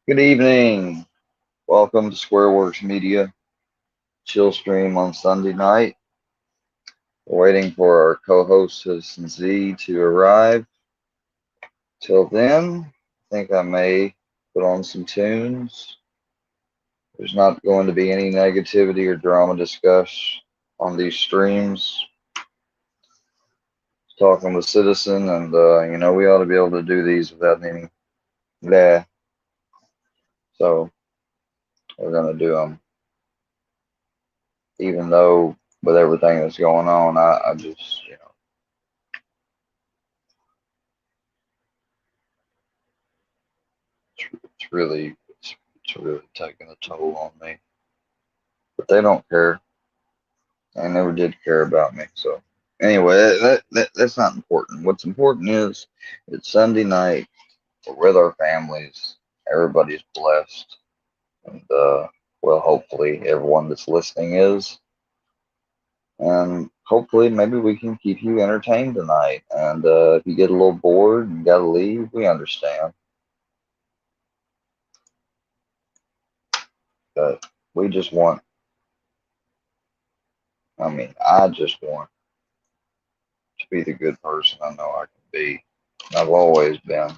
Good evening. Welcome to Squareworks Media chill stream on Sunday night. We're waiting for our co-host Citizen Z to arrive. Till then, I think I may put on some tunes. There's not going to be any negativity or drama discussed on these streams. Talking with Citizen, and we ought to be able to do these without any blah. So we're gonna do them, even though with everything that's going on, I just it's really it's really taking a toll on me. But they don't care. They never did care about me. So anyway, that's not important. What's important is it's Sunday night. We're with our families. Everybody's blessed, and well, hopefully everyone that's listening is. And hopefully, maybe we can keep you entertained tonight. And if you get a little bored and got to leave, we understand. But we just want, I just want to be the good person I know I can be. I've always been.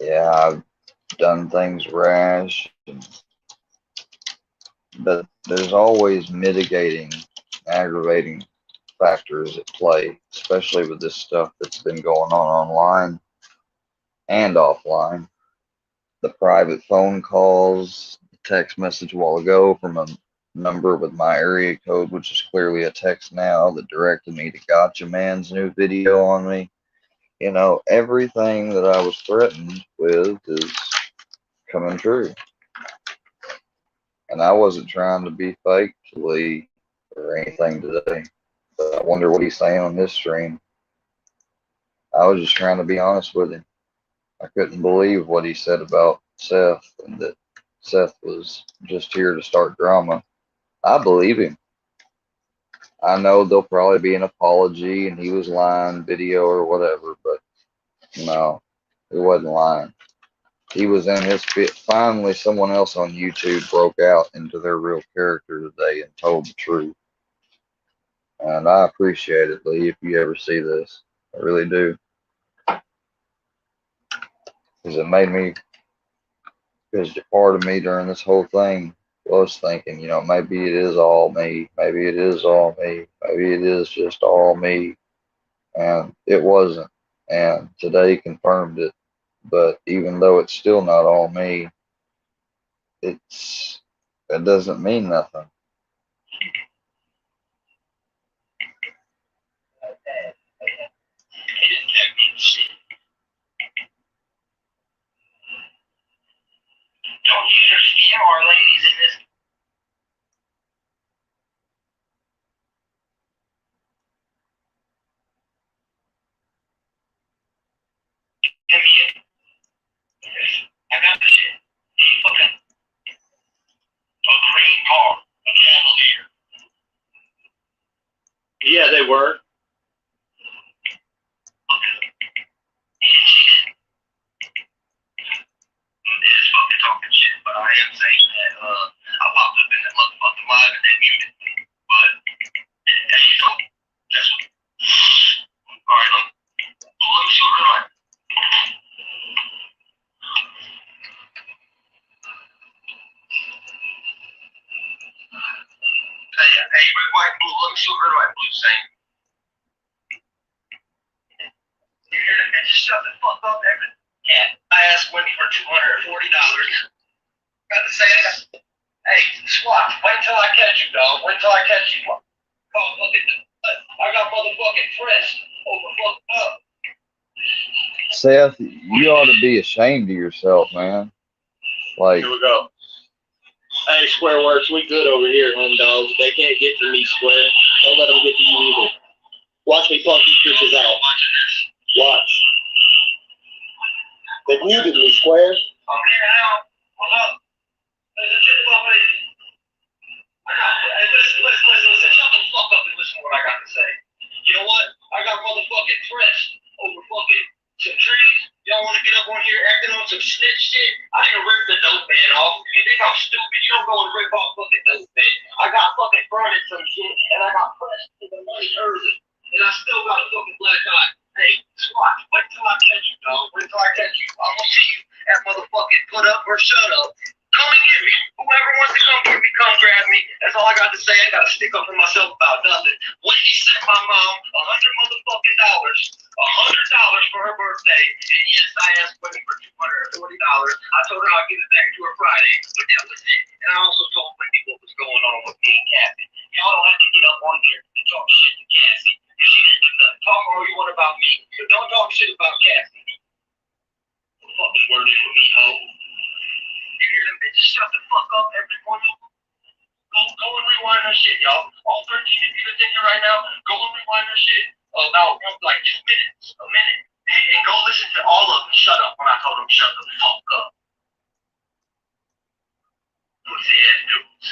Yeah, I've done things rash, but there's always mitigating, aggravating factors at play, especially with this stuff that's been going on online and offline. The private phone calls, the text message a while ago from a number with my area code, which is clearly a text now, that directed me to Gotcha Man's new video on me. Everything that I was threatened with is coming true. And I wasn't trying to be fake to Lee or anything today. But I wonder what he's saying on his stream. I was just trying to be honest with him. I couldn't believe what he said about Seth and that Seth was just here to start drama. I believe him. I know there'll probably be an apology and he was lying video or whatever, but no, he wasn't lying. He was in his fit. Finally, someone else on YouTube broke out into their real character today and told the truth. And I appreciate it, Lee, if you ever see this. I really do. Because it made me, because part of me during this whole thing was thinking, maybe it is all me. Maybe it is all me. Maybe it is just all me. And it wasn't. And today confirmed it. But even though it's still not all me, it doesn't mean nothing. Don't you understand our ladies in this? I got the shit. Fucking a green car, a Cavalier. Yeah, they were. It is fucking talking shit, but I am saying that I popped up in that motherfucking live and they muted me. But there you go. That's what. Alright, let me see what they're like. Hey, red, white, blue. Let me see what red, white, blue saying. You hear the bitches shut the fuck up, everything. Yeah, I asked Wendy for $240. Got to say that. Hey, Swat, wait till I catch you, dog. Wait till I catch you. Oh, look at that. I got motherfucking Chris over fucked up. Seth, you ought to be ashamed of yourself, man. Like, here we go. Hey, Squareworks, we good over here, home dogs. They can't get to me, Square. Don't let them get to you either. Watch me punk these bitches out. Watch. They muted me, Square. I'm here now. What's up? Hey, listen. Shut the fuck up and listen to what I got to say. You know what? I got motherfucking Chris over fucking think I'm stupid? You don't go and rip off fucking those, man. I got fucking furnace some shit, and I got pressed to the money early, and I still got a fucking black eye. Hey, Swat, wait till I catch you, dog. Wait till I catch you. I'm gonna see you at motherfucking put up or shut up. Come and get me. Whoever wants to come get me, come grab me. That's all I got to say. I got to stick up for myself about nothing. Wendy sent my mom $100 motherfucking dollars. $100 for her birthday. And yes, I asked Wendy for $240. I told her I'd give it back to her Friday, but that was it. And I also told Wendy what was going on with me and Kathy. Y'all don't have to get up on here and talk shit to Cassie. Because she didn't do nothing. Talk all you want about me, but don't talk shit about Cassie. Fucking words for me, ho. You hear them bitches shut the fuck up, every one of them? Go and rewind their shit, y'all. All 13 of you that's in here right now, go and rewind their shit about like 2 minutes, a minute. And go listen to all of them shut up when I told them shut the fuck up. Pussy ass dudes.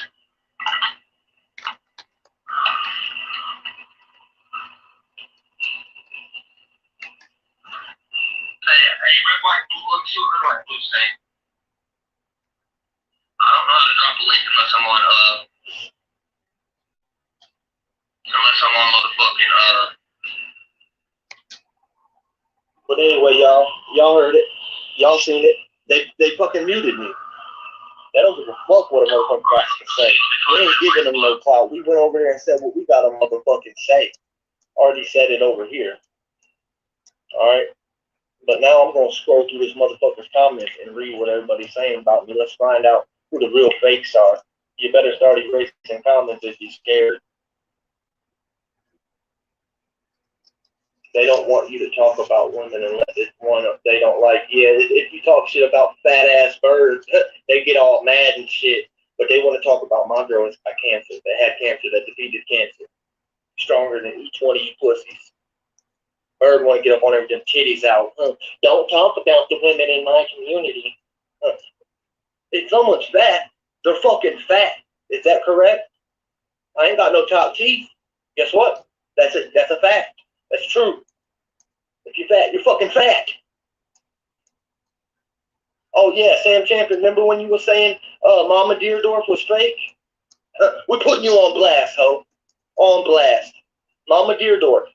Hey, red, white, blue, let me see what red, white, blue say. I don't know how to drop a link unless I'm on, motherfucking, But anyway, y'all heard it. Y'all seen it. They fucking muted me. They don't give a fuck what a motherfucker got to say. We ain't giving them no clout. We went over there and said what we got to motherfucking say. Already said it over here. Alright? But now I'm going to scroll through this motherfucker's comments and read what everybody's saying about me. Let's find out who the real fakes are. You better start erasing comments if you're scared. They don't want you to talk about women unless it's one they don't like. Yeah, if you talk shit about fat ass birds, they get all mad and shit. But they want to talk about my girl that's got cancer. That had cancer, that defeated cancer. Stronger than each one of you pussies. Bird want to get up on everything, titties out. Don't talk about the women in my community. If someone's fat, they're fucking fat. Is that correct? I ain't got no top teeth. Guess what? That's a fact. That's true. If you're fat, you're fucking fat. Oh yeah, Sam Champion, remember when you were saying Mama Deerdorf was fake? We're putting you on blast, ho. On blast. Mama Deerdorf.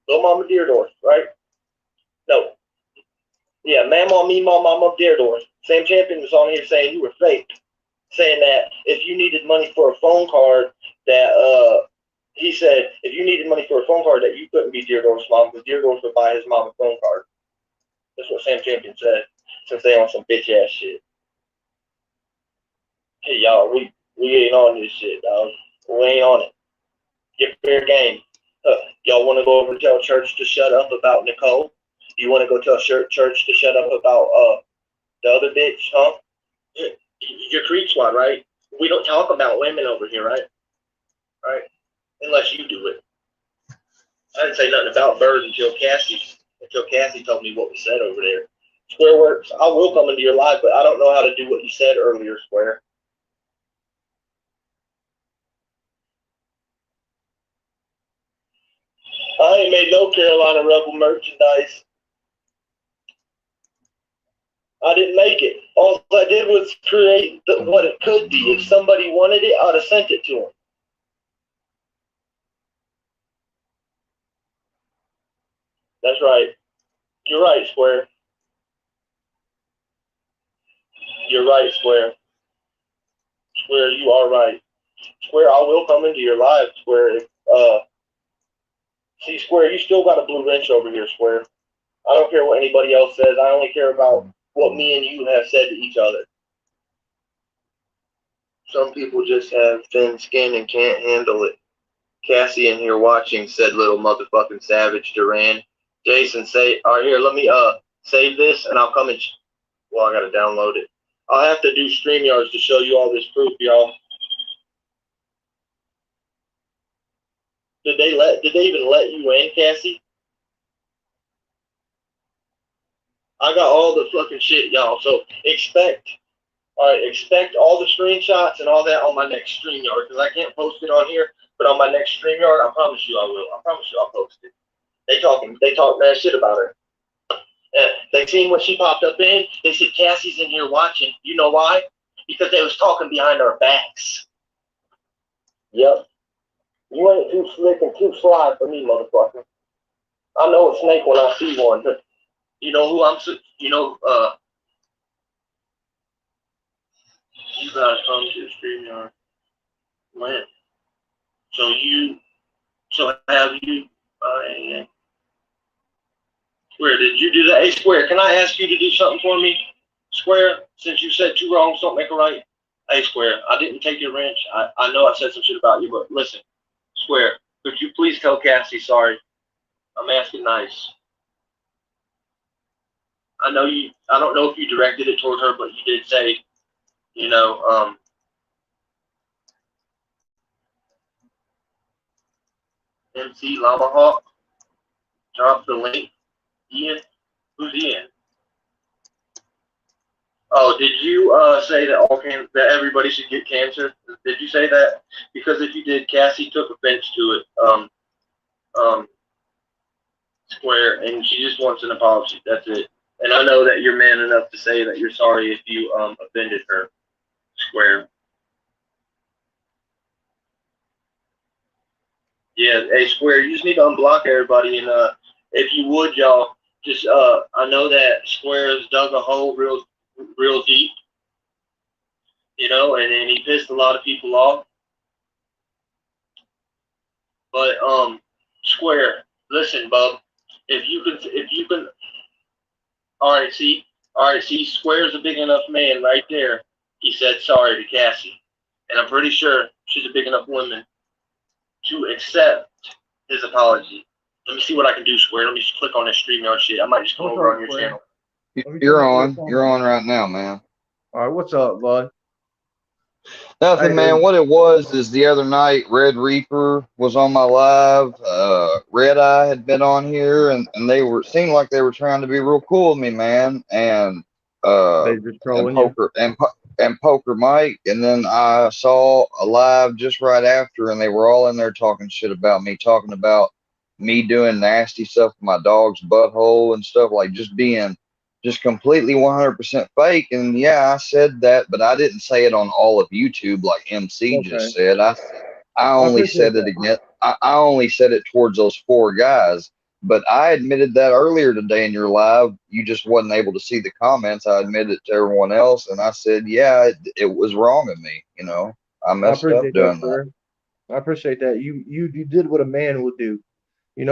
Little Mama Deerdorf, right? No. Yeah, Mama, me, Mama Deerdorf. Sam Champion was on here saying you were fake. Saying that if you needed money for a phone card, that he said if you needed money for a phone card, that you couldn't be Deerdorf's mom because Deerdorf would buy his mom a phone card. That's what Sam Champion said. Since they on some bitch ass shit. Hey y'all, we ain't on this shit, dog. We ain't on it. Get fair game. Y'all want to go over and tell church to shut up about Nicole? You want to go tell church to shut up about the other bitch, huh? You're Creek Squad, right? We don't talk about women over here, right? Right? Unless you do it. I didn't say nothing about Bird until Cassie told me what was said over there. Square Works, I will come into your live, but I don't know how to do what you said earlier, Square. I ain't made no Carolina Rebel merchandise. I didn't make it. All I did was create what it could be. If somebody wanted it, I'd have sent it to them. That's right. You're right, Square. You're right, Square. Square, you are right. Square, I will come into your live, Square. See, Square, you still got a blue wrench over here, Square. I don't care what anybody else says. I only care about what me and you have said to each other. Some people just have thin skin and can't handle it. Cassie in here watching, said little motherfucking Savage Duran. Jason, say, all right, here, let me save this, and I'll come and, well, I got to download it. I'll have to do StreamYards to show you all this proof, y'all. Did they even let you in, Cassie? I got all the fucking shit, y'all. So expect all the screenshots and all that on my next StreamYard because I can't post it on here, but on my next StreamYard, I promise you I will. I promise you I'll post it. They talk mad shit about her. They seen when she popped up in. They said Cassie's in here watching. You know why? because they was talking behind our backs. Yep. You ain't too slick and too sly for me, motherfucker. I know a snake when I see one, but you know who I'm, you guys come to the StreamYard. When? So have you, Square, did you do that? Hey, Square, can I ask you to do something for me? Square, since you said two wrongs don't make a right. Hey, Square, I didn't take your wrench. I know I said some shit about you, but listen, Square, could you please tell Cassie sorry? I'm asking nice. I don't know if you directed it toward her, but you did say, MC Llama Hawk, drop the link. Ian? Who's Ian? Oh, did you say that everybody should get cancer? Did you say that? Because if you did, Cassie took offense to it. Square, and she just wants an apology. That's it. And I know that you're man enough to say that you're sorry if you offended her. Square. Yeah, hey Square, you just need to unblock everybody, and if you would, y'all, just I know that Square has dug a hole real deep, and he pissed a lot of people off. But Square, listen, bub, if you can, all right, see, Square's a big enough man right there. He said sorry to Cassie, and I'm pretty sure she's a big enough woman to accept his apology. Let me see what I can do, Square. Let me just click on this StreamYard shit. I might just come over on your channel. You're on. You're on right now, man. All right, what's up, bud? Nothing, man. What it was is the other night, Red Reaper was on my live. Red Eye had been on here, and they seemed like they were trying to be real cool with me, man. And Poker Mike, and then I saw a live just right after, and they were all in there talking shit about me, talking about me doing nasty stuff with my dog's butthole and stuff, like just being just completely 100% fake. And yeah, I said that, but I didn't say it on all of YouTube like MC just said. I only said it again. I only said it towards those 4 guys. But I admitted that earlier today in your live. You just wasn't able to see the comments. I admitted it to everyone else, and I said, yeah, it was wrong of me. I messed up doing that. I appreciate that. You did what a man would do. I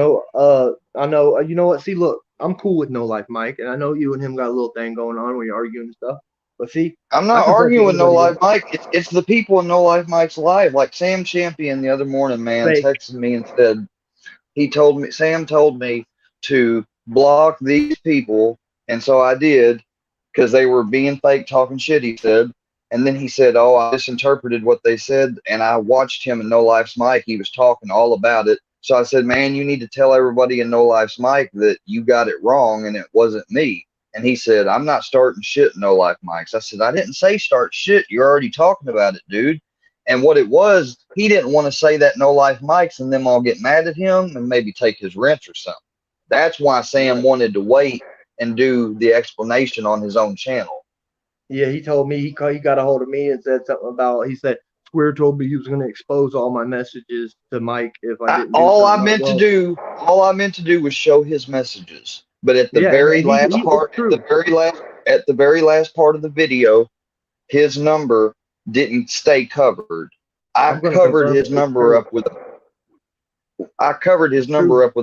know. You know what? See, look, I'm cool with No Life Mike, and I know you and him got a little thing going on where you're arguing and stuff. But see, I'm not arguing with No Life Mike. It's the people in No Life Mike's live. Like Sam Champion the other morning, man, texted me and said, Sam told me to block these people, and so I did, because they were being fake, talking shit, he said. And then he said, oh, I misinterpreted what they said, and I watched him in No Life's Mike. He was talking all about it. So I said, man, you need to tell everybody in No Life's Mike that you got it wrong and it wasn't me. And he said, I'm not starting shit in No Life Mike's. I said, I didn't say start shit. You're already talking about it, dude. And what it was, he didn't want to say that No Life Mike's and them all get mad at him and maybe take his rent or something. That's why Sam wanted to wait and do the explanation on his own channel. Yeah, he told me, he got a hold of me and said something about, he said, Square told me he was going to expose all my messages to Mike if I didn't. All I meant to do was show his messages. But at the very last part of the video, his number didn't stay covered. I covered his number up with a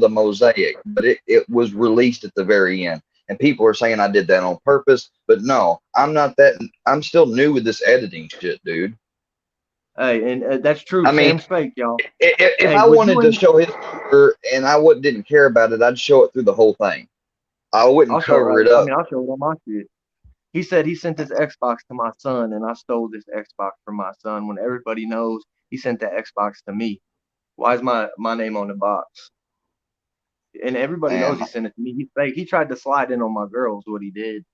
mosaic, but it was released at the very end. And people are saying I did that on purpose, but no, I'm not that. I'm still new with this editing shit, dude. Hey, and that's true. I mean, Sam's fake, y'all. If I wanted to show his number and I didn't care about it, I'd show it through the whole thing. I wouldn't cover it up. I mean, I'll show it on my shit. He said he sent his Xbox to my son, and I stole this Xbox from my son when everybody knows he sent the Xbox to me. Why is my name on the box? And everybody knows he sent it to me. He's fake. He tried to slide in on my girls, what he did.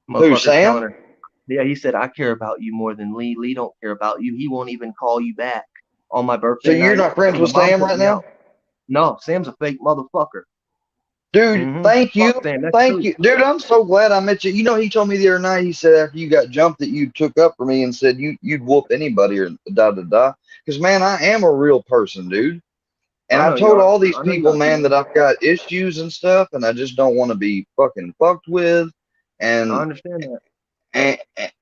Who, Sam? Yeah, he said, I care about you more than Lee. Lee don't care about you. He won't even call you back on my birthday. So you're not friends with Sam right now? No, Sam's a fake motherfucker. Dude, thank you. Fuck them. That's Thank true. you. Dude, I'm so glad I met you. You know, he told me the other night, he said after you got jumped that you took up for me and said you'd whoop anybody or da da da. Because, man, I am a real person, dude. And I I've know you told are. all these I know you're people, not man, kidding. that I've got issues and stuff, and I just don't want to be fucking fucked with. I And understand that. and,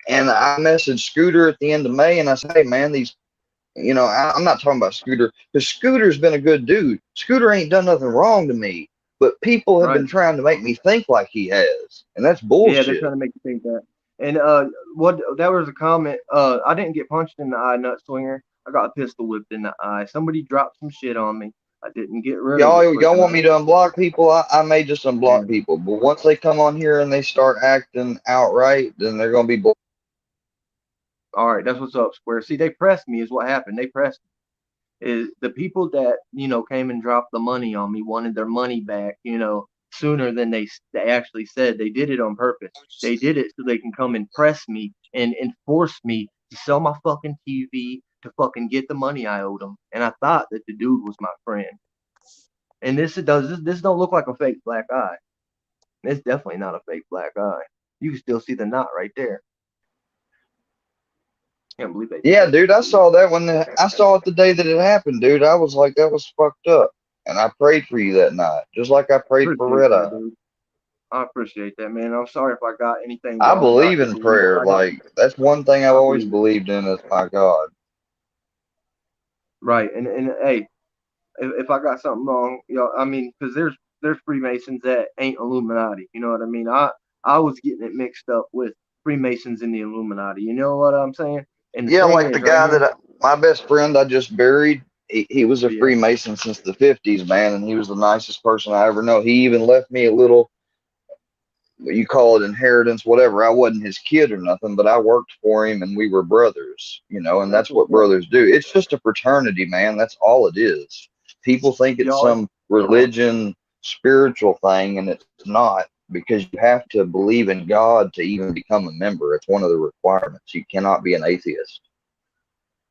and I messaged Scooter at the end of May, and I said, hey, man, these, I'm not talking about Scooter, because Scooter's been a good dude. Scooter ain't done nothing wrong to me, but people have Right. been trying to make me think like he has, and that's Yeah, they're bullshit. trying to make you think that. And what that was a comment. I didn't get punched in the eye, nut swinger. I got pistol whipped in the eye. Somebody dropped some shit on me. I didn't get rid of it quick Y'all want enough. me to unblock people? I may just Yeah. unblock people, but once they come on here and they start acting outright, then they're gonna be All right, that's what's up, Square. See, they pressed me is what happened. They pressed me. Is the people that, came and dropped the money on me wanted their money back, sooner than they actually said. They did it on purpose. They did it so they can come and press me and force me to sell my fucking TV to fucking get the money I owed them. And I thought that the dude was my friend. And this don't look like a fake black eye. It's definitely not a fake black eye. You can still see the knot right there. Can't believe they did Yeah, that dude, shit I to me. saw that when I saw it the day that it happened, dude. I was like, that was fucked up. And I prayed for you that night, just like I prayed for Appreciate Red that, Eye. dude. I appreciate that, man. I'm sorry if I got anything I wrong about believe your in belief. prayer. Like, that's one thing I've I always believe it. believed in is my God. Right. And hey, if I got something wrong, I mean, because there's Freemasons that ain't Illuminati. You know what I mean? I was getting it mixed up with Freemasons and the Illuminati. You know what I'm saying? And the Yeah, thing like the is, right guy here. my best friend I just buried, he was a Yeah. Freemason since the 50s, man, and he was the nicest person I ever know. He even left me a little, you call it inheritance, whatever. I wasn't his kid or nothing, but I worked for him and we were brothers, and That's that's what's what up. brothers do. It's just a fraternity, man. That's all it is. People think it's Y'all. some religion, spiritual thing, and it's not because you have to believe in God to even become a member. It's one of the requirements. You cannot be an atheist.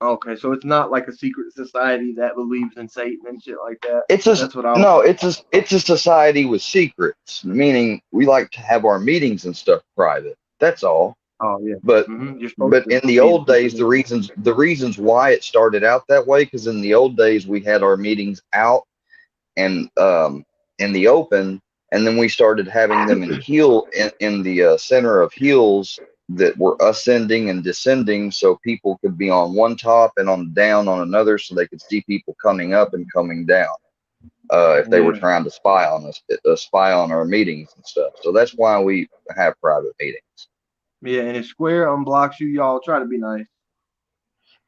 Okay, so it's not like a secret society that believes in Satan and shit like that. It's a That's what I was. no, it's a society with secrets, meaning we like to have our meetings and stuff private. That's all. Oh yeah. But You're supposed but to in the be the old people days, that. the reasons why it started out that way, because in the old days we had our meetings out and in the open, and then we started having them in the center of hills that were ascending and descending, so people could be on one top and on down on another, so they could see people coming up and coming down. If they were Yeah. trying to spy on us, spy on our meetings and stuff. So that's why we have private meetings. Yeah, and if Square unblocks you, y'all try to be nice.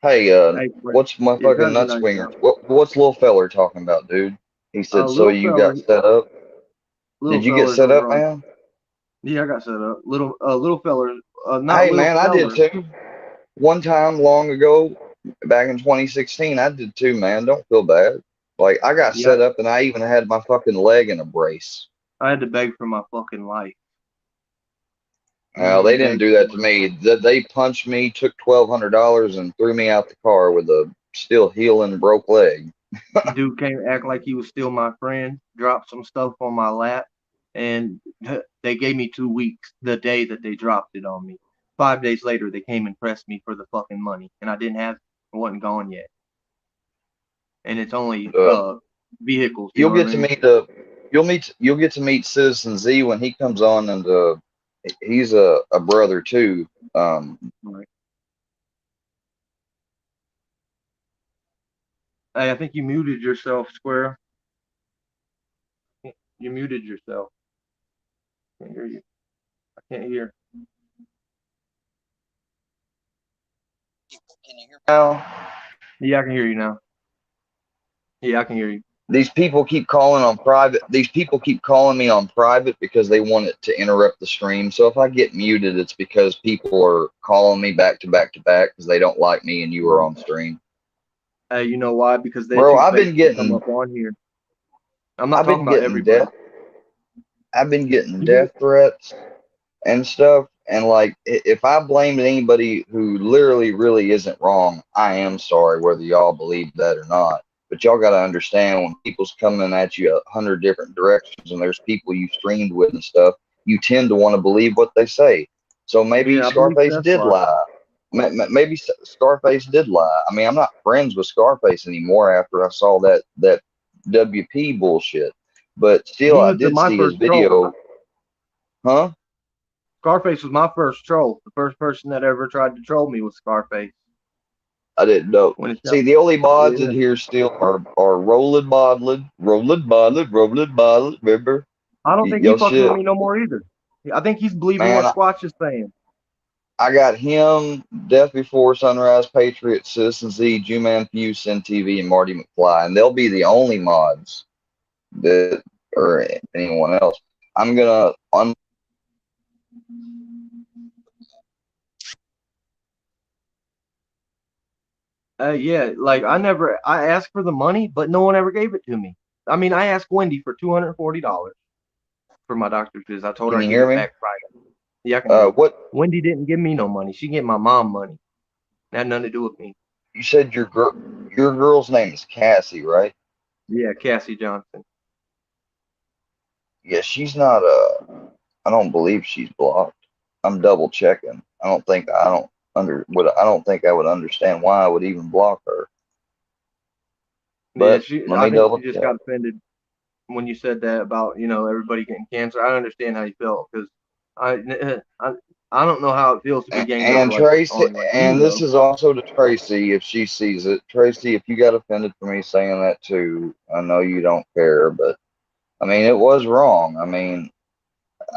Hey, Hey, Square. what's my Yeah, try fucking to be nut nice, swinger? y'all. What's little feller talking about, dude? He said, so Little you feller, got set up? little Did you get feller's set over up, on. man? Yeah, I got set up. Little feller, not Hey, little man, I did feller. too. One time long ago, back in 2016, I did too, man. Don't feel bad. Like, I got Yeah, set up and I even had my fucking leg in a brace. I had to beg for my fucking life. Well, they didn't Beg do for that my. to me. They punched me, took $1,200, and threw me out the car with a still healing broke leg. Dude came act like he was still my friend. Dropped some stuff on my lap, and they gave me 2 weeks. The day that they dropped it on me. 5 days later, they came and pressed me for the fucking money, and I didn't have. It wasn't gone yet, and it's only Uh, vehicles. You you'll know what I get to mean? meet you'll get to meet Citizen Z when he comes on, and he's a brother too. Right. Hey, I think you muted yourself, Square. You muted yourself. Can't hear you. I can't hear. Can you hear me now? Yeah, I can hear you now. Yeah, I can hear you. These people keep calling me on private because they want it to interrupt the stream. So if I get muted, it's because people are calling me back to back to back because they don't like me and you are Right. on stream. Hey, you know why? Because they're Bro, too fake to come up on here. I'm not I've talking been about getting everybody. death I've been getting You be death threats and stuff. And like, if I blamed anybody who literally really isn't wrong, I am sorry, whether y'all believe that or not. But But y'all got to understand when people's coming at you 100 different directions and there's people you streamed with and stuff, you tend to want to believe what they say. So maybe Yeah, I believe Scarface did Sasquatch. lie. Maybe Scarface did lie. I mean, I'm not friends with Scarface anymore after I saw that WP bullshit. But still, He I was did my see his first troll. video. Huh? Scarface was my first troll. The first person that ever tried to troll me was Scarface. I didn't know. When it's See, out. the only mods in Yeah. here still are rolling modeling. Remember? I don't think he Yo, fucking with shit, me no more either. I think he's believing man. what Squatch is saying. I got him, Death Before Sunrise, Patriot, Citizen Z, Juman Few, Sin TV, and Marty McFly, and they'll be the only mods that or anyone else. I'm gonna Yeah, like I asked for the money, but no one ever gave it to me. I mean, I asked Wendy for $240 for my doctor's visit. I told her Can you I'd give hear it me? back Friday. Yeah, I can hear you. What Wendy didn't give me no money. She gave my mom money. It had nothing to do with me. you said your girl's name is Cassie, right? Yeah, Cassie Johnson. Yeah, she's not. I don't believe she's blocked. I'm double checking. I don't think I would understand why I would even block her. Yeah, But let I me think double she just check. got offended when you said that about, everybody getting cancer. I understand how you felt because I, I I don't know how it feels to be ganged up And like Tracy, on like you and this know. is also to Tracy if she sees it. Tracy, if you got offended for me saying that too, I know you don't care, but I mean it was wrong. I mean,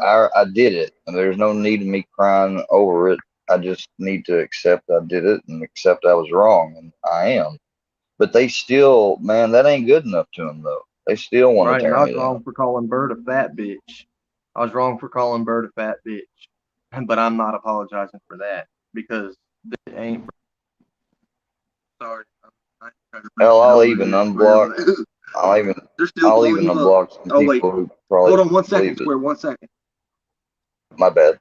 I did it, and there's no need of me crying over it. I just need to accept I did it and accept I was wrong, and I am. But they still, man, that ain't good enough to them though. They still want to Right, and tear I me was down. wrong for calling Bird a fat bitch. I was wrong for calling Bird a fat bitch, but I'm not apologizing for that because this ain't. Sorry, I ain't trying to bring Hell, shit over there, Square, but I'll even, they're still I'll blowing even you up. unblock some Oh wait, people who probably hold on 1 second, believe it. Square, 1 second. My bad.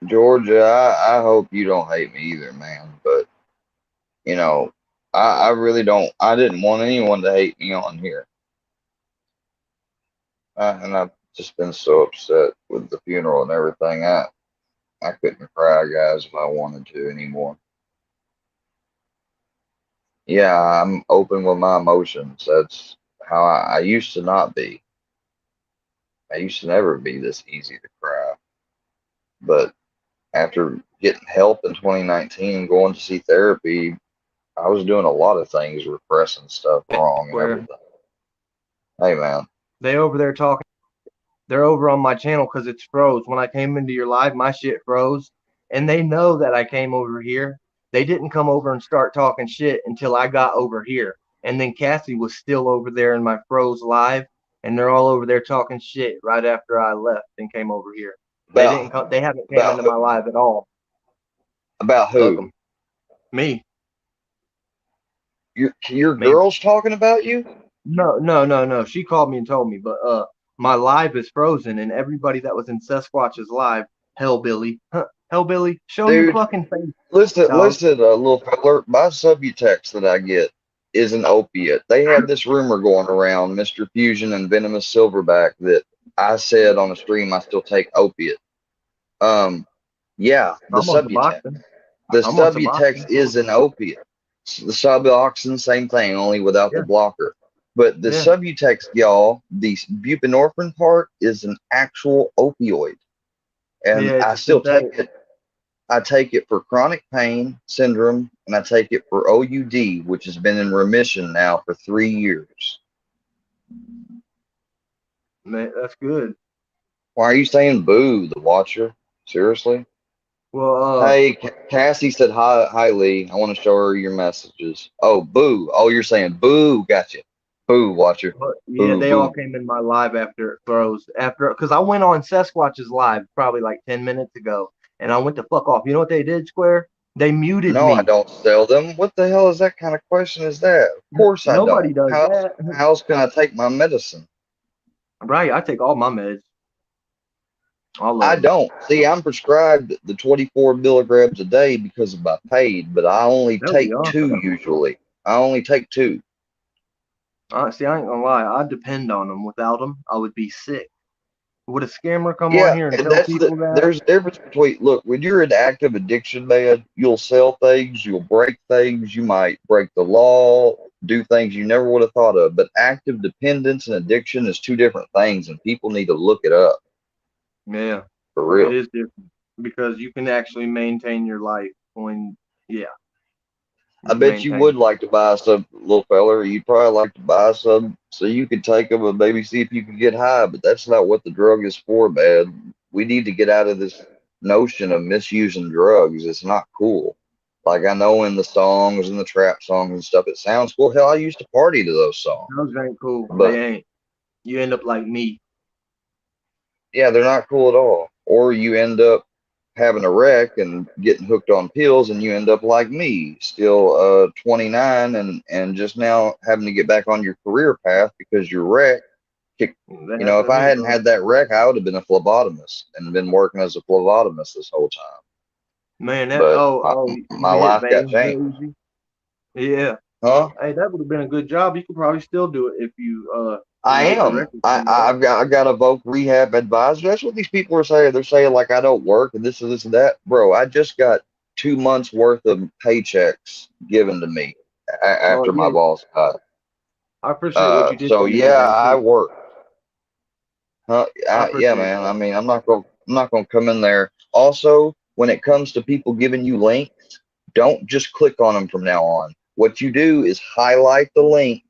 Georgia, I hope you don't hate me either, man. But you know, I really don't. I didn't want anyone to hate me on here, and I've just been so upset with the funeral and everything. I couldn't cry, guys, if I wanted to anymore. Yeah, I'm open with my emotions. That's how I used to not be. I used to never be this easy to cry. But after getting help in 2019 and going to see therapy, I was doing a lot of things, repressing stuff wrong and Square, everything. Hey, man. they over there talking. They're over on my channel because it's froze. When I came into your live, my shit froze, and they know that I came over here. They didn't come over and start talking shit until I got over here, and then Cassie was still over there in my froze live, and they're all over there talking shit right after I left and came over here. They didn't come. About They haven't came about into my live at all. about Fuck who? them. Me. Your Me. girl's talking about you? No, no, no, no. She called me and told me, but my live is frozen, and everybody that was in Sasquatch's live, Hellbilly, Hellbilly, show your Dude, fucking face, dog. listen, little feller. My subtext that I get is an opiate. They had this rumor going around, Mr. Fusion and Venomous Silverback, that I said on a stream I still take opiate. Um, yeah, I'm on Suboxone. the I'm on subtext Suboxone. is an opiate. The Suboxone, same thing, only without the Yeah, blocker. But the yeah, subtext, y'all, the buprenorphine part is an actual opioid, yeah. and It's I a still take synthetic. it. I take it for chronic pain syndrome, and I take it for OUD, which has been in remission now for 3 years. Man, that's good. Why are you saying boo, the watcher? Seriously? Well, Hey, Cassie said hi, Lee. I want to show her your messages. Oh, boo. Oh, you're saying boo. Gotcha. Boo, watcher. yeah, Boo, they all boo. came in my live after it froze. After, because I went on Sasquatch's live probably like 10 minutes ago, and I went to fuck off. You know what they did, Square? They muted No, I me. don't sell them. What the hell is that kind of question is that? Of course I don't. Nobody does that. How else can I take my medicine? Right, I take all my meds, all of I them. don't. See, I'm prescribed the 24 milligrams a day because of my pain, but I only That would be take two awesome. usually. I only take two. See, I ain't gonna lie, I depend on them. Without them, I would be sick. Would a scammer come on Yeah, here and and tell people that? there's a difference between look, when you're in active addiction, man, you'll sell things, you'll break things, you might break the law, do things you never would have thought of. But active dependence and addiction is two different things, and people need to look it up Yeah, for it real. is different because you can actually maintain your life when, yeah, you I can bet you maintain. would like to buy some, little feller. You'd probably like to buy some so you could take them and maybe see if you could get high. But that's not what the drug is for, man. We need to get out of this notion of misusing drugs. It's not cool. Like I know in the songs and the trap songs and stuff, it sounds cool. Hell, I used to party to those songs, Those ain't cool. They but ain't. You end up like me. yeah, they're not cool at all. Or you end up having a wreck and getting hooked on pills, and you end up like me, still 29, and just now having to get back on your career path because you're wrecked. That If happened to I me, hadn't bro. had that wreck, I would have been a phlebotomist and been working as a phlebotomist this whole time. Man, that But you my hit life got veins changed, real easy. Yeah. huh? Hey, that would have been a good job. You could probably still do it if you I didn't get the am. record cleaned up. I've got a voc rehab advisor. That's what these people are saying. They're saying like I don't work and this and that. Bro, I just got 2 months worth of paychecks given to me Oh after my yeah, boss got. I appreciate what you did So for me yeah, today I too. work. Huh? I Yeah, appreciate man. I that. mean, I'm not gonna come in there. Also, when it comes to people giving you links, don't just click on them from now on. What you do is highlight the link,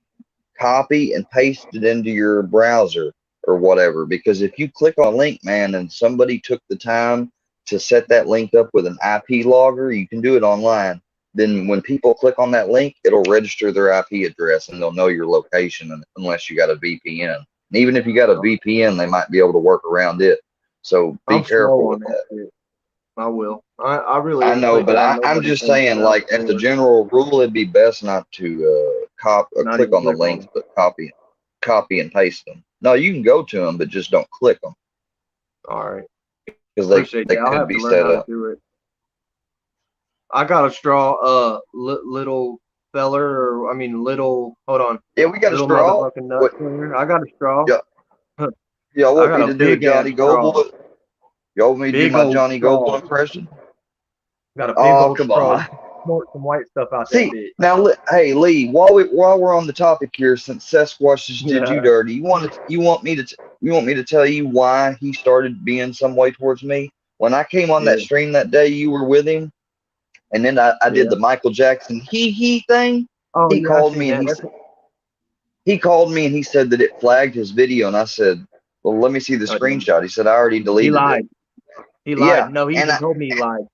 copy and paste it into your browser or whatever. Because if you click on a link, man, and somebody took the time to set that link up with an IP logger, you can do it online. Then when people click on that link, it'll register their IP address and they'll know your location unless you got a VPN. And even if you got a VPN, they might be able to work around it. So be I'm careful slow with on that that. shit. I will. I really I ain't know, clicking but on I'm nobody's just links saying, without like, as a yours. general rule, it'd be best not to Not click even on the click on links, them. but copy and paste them. No, you can go to them, but just don't click them All right. because Appreciate they that. I'll could have be to learn set how to up. do it. I got a straw, little feller, or I mean, little. Hold on, Yeah, we got a little straw. motherfucking nut What? clearer. I got a straw. Yeah, I y'all want me got a to do a big ass Johnny straw, Goble? Y'all want me to do big my old Johnny Goble straw. impression? Got a big Oh, old come straw. You on. can snort some white stuff out that See bitch. now, hey Lee, while we're on the topic here, since Sasquatch just did you Yeah, dirty, you want me to tell you why he started being some way towards me? When I came on that yeah, stream that day, you were with him, and then I did yeah. the Michael Jackson he thing. Oh He yeah, I called seen me and that. he That's said he called me and he said that it flagged his video, and I said, well, let me see the oh yeah. screenshot. He said I already He deleted it. lied. He lied. Yeah, No, he and even I told me he lied.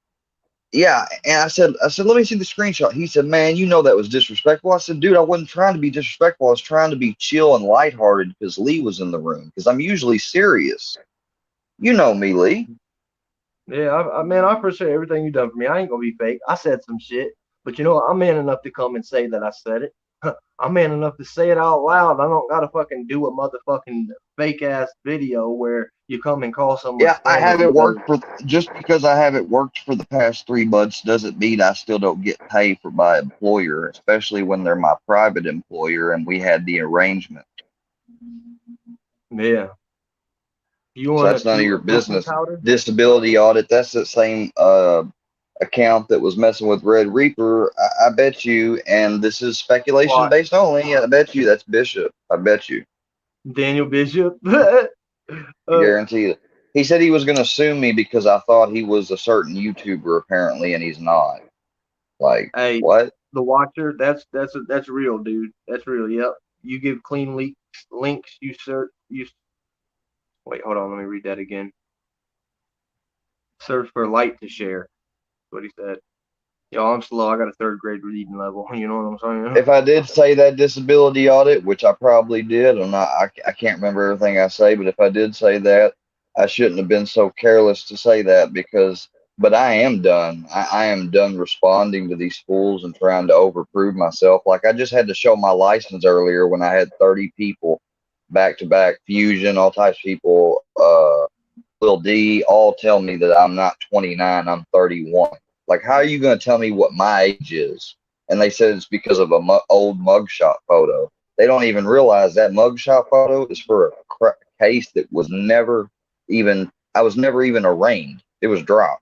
Yeah, and I said, let me see the screenshot. He said, man, you know that was disrespectful. I said, dude, I wasn't trying to be disrespectful. I was trying to be chill and lighthearted because Lee was in the room. Because I'm usually serious. You know me, Lee. Yeah, man, I appreciate everything you done for me. I ain't gonna be fake. I said some shit, but you know what? I'm man enough to come and say that I said it. I'm man enough to say it out loud. I don't gotta fucking do a motherfucking fake ass video where you come and call someone Yeah, a scammer because just because I haven't worked for the past 3 months doesn't mean I still don't get paid for my employer, especially when they're my private employer and we had the arrangement. yeah, you So want that's none of your a cooking business. powder? Disability audit, that's the same account that was messing with Red Reaper. I bet you, and this is speculation What? based only, I bet you that's Bishop. I bet you. Daniel Bishop? I guarantee it. He said he was going to sue me because I thought he was a certain YouTuber apparently, and he's not. Like, Hey, what? the Watcher. That's real, dude. That's real. Yep. You give clean links. You search. You wait. Hold on. Let me read that again. Search for light to share. what he said. Yo, I'm slow. I got a third grade reading level. You know what I'm saying? If I did say that disability audit, which I probably did, I can't remember everything I say, but if I did say that, I shouldn't have been so careless to say that but I am done. I am done responding to these fools and trying to overprove myself. Like I just had to show my license earlier when I had 30 people back to back, Fusion, all types of people, Lil D, all tell me that I'm not 29, I'm 31. Like, how are you going to tell me what my age is? And they said it's because of a old mugshot photo. They don't even realize that mugshot photo is for a case that was never even, I was never even arraigned. It was dropped.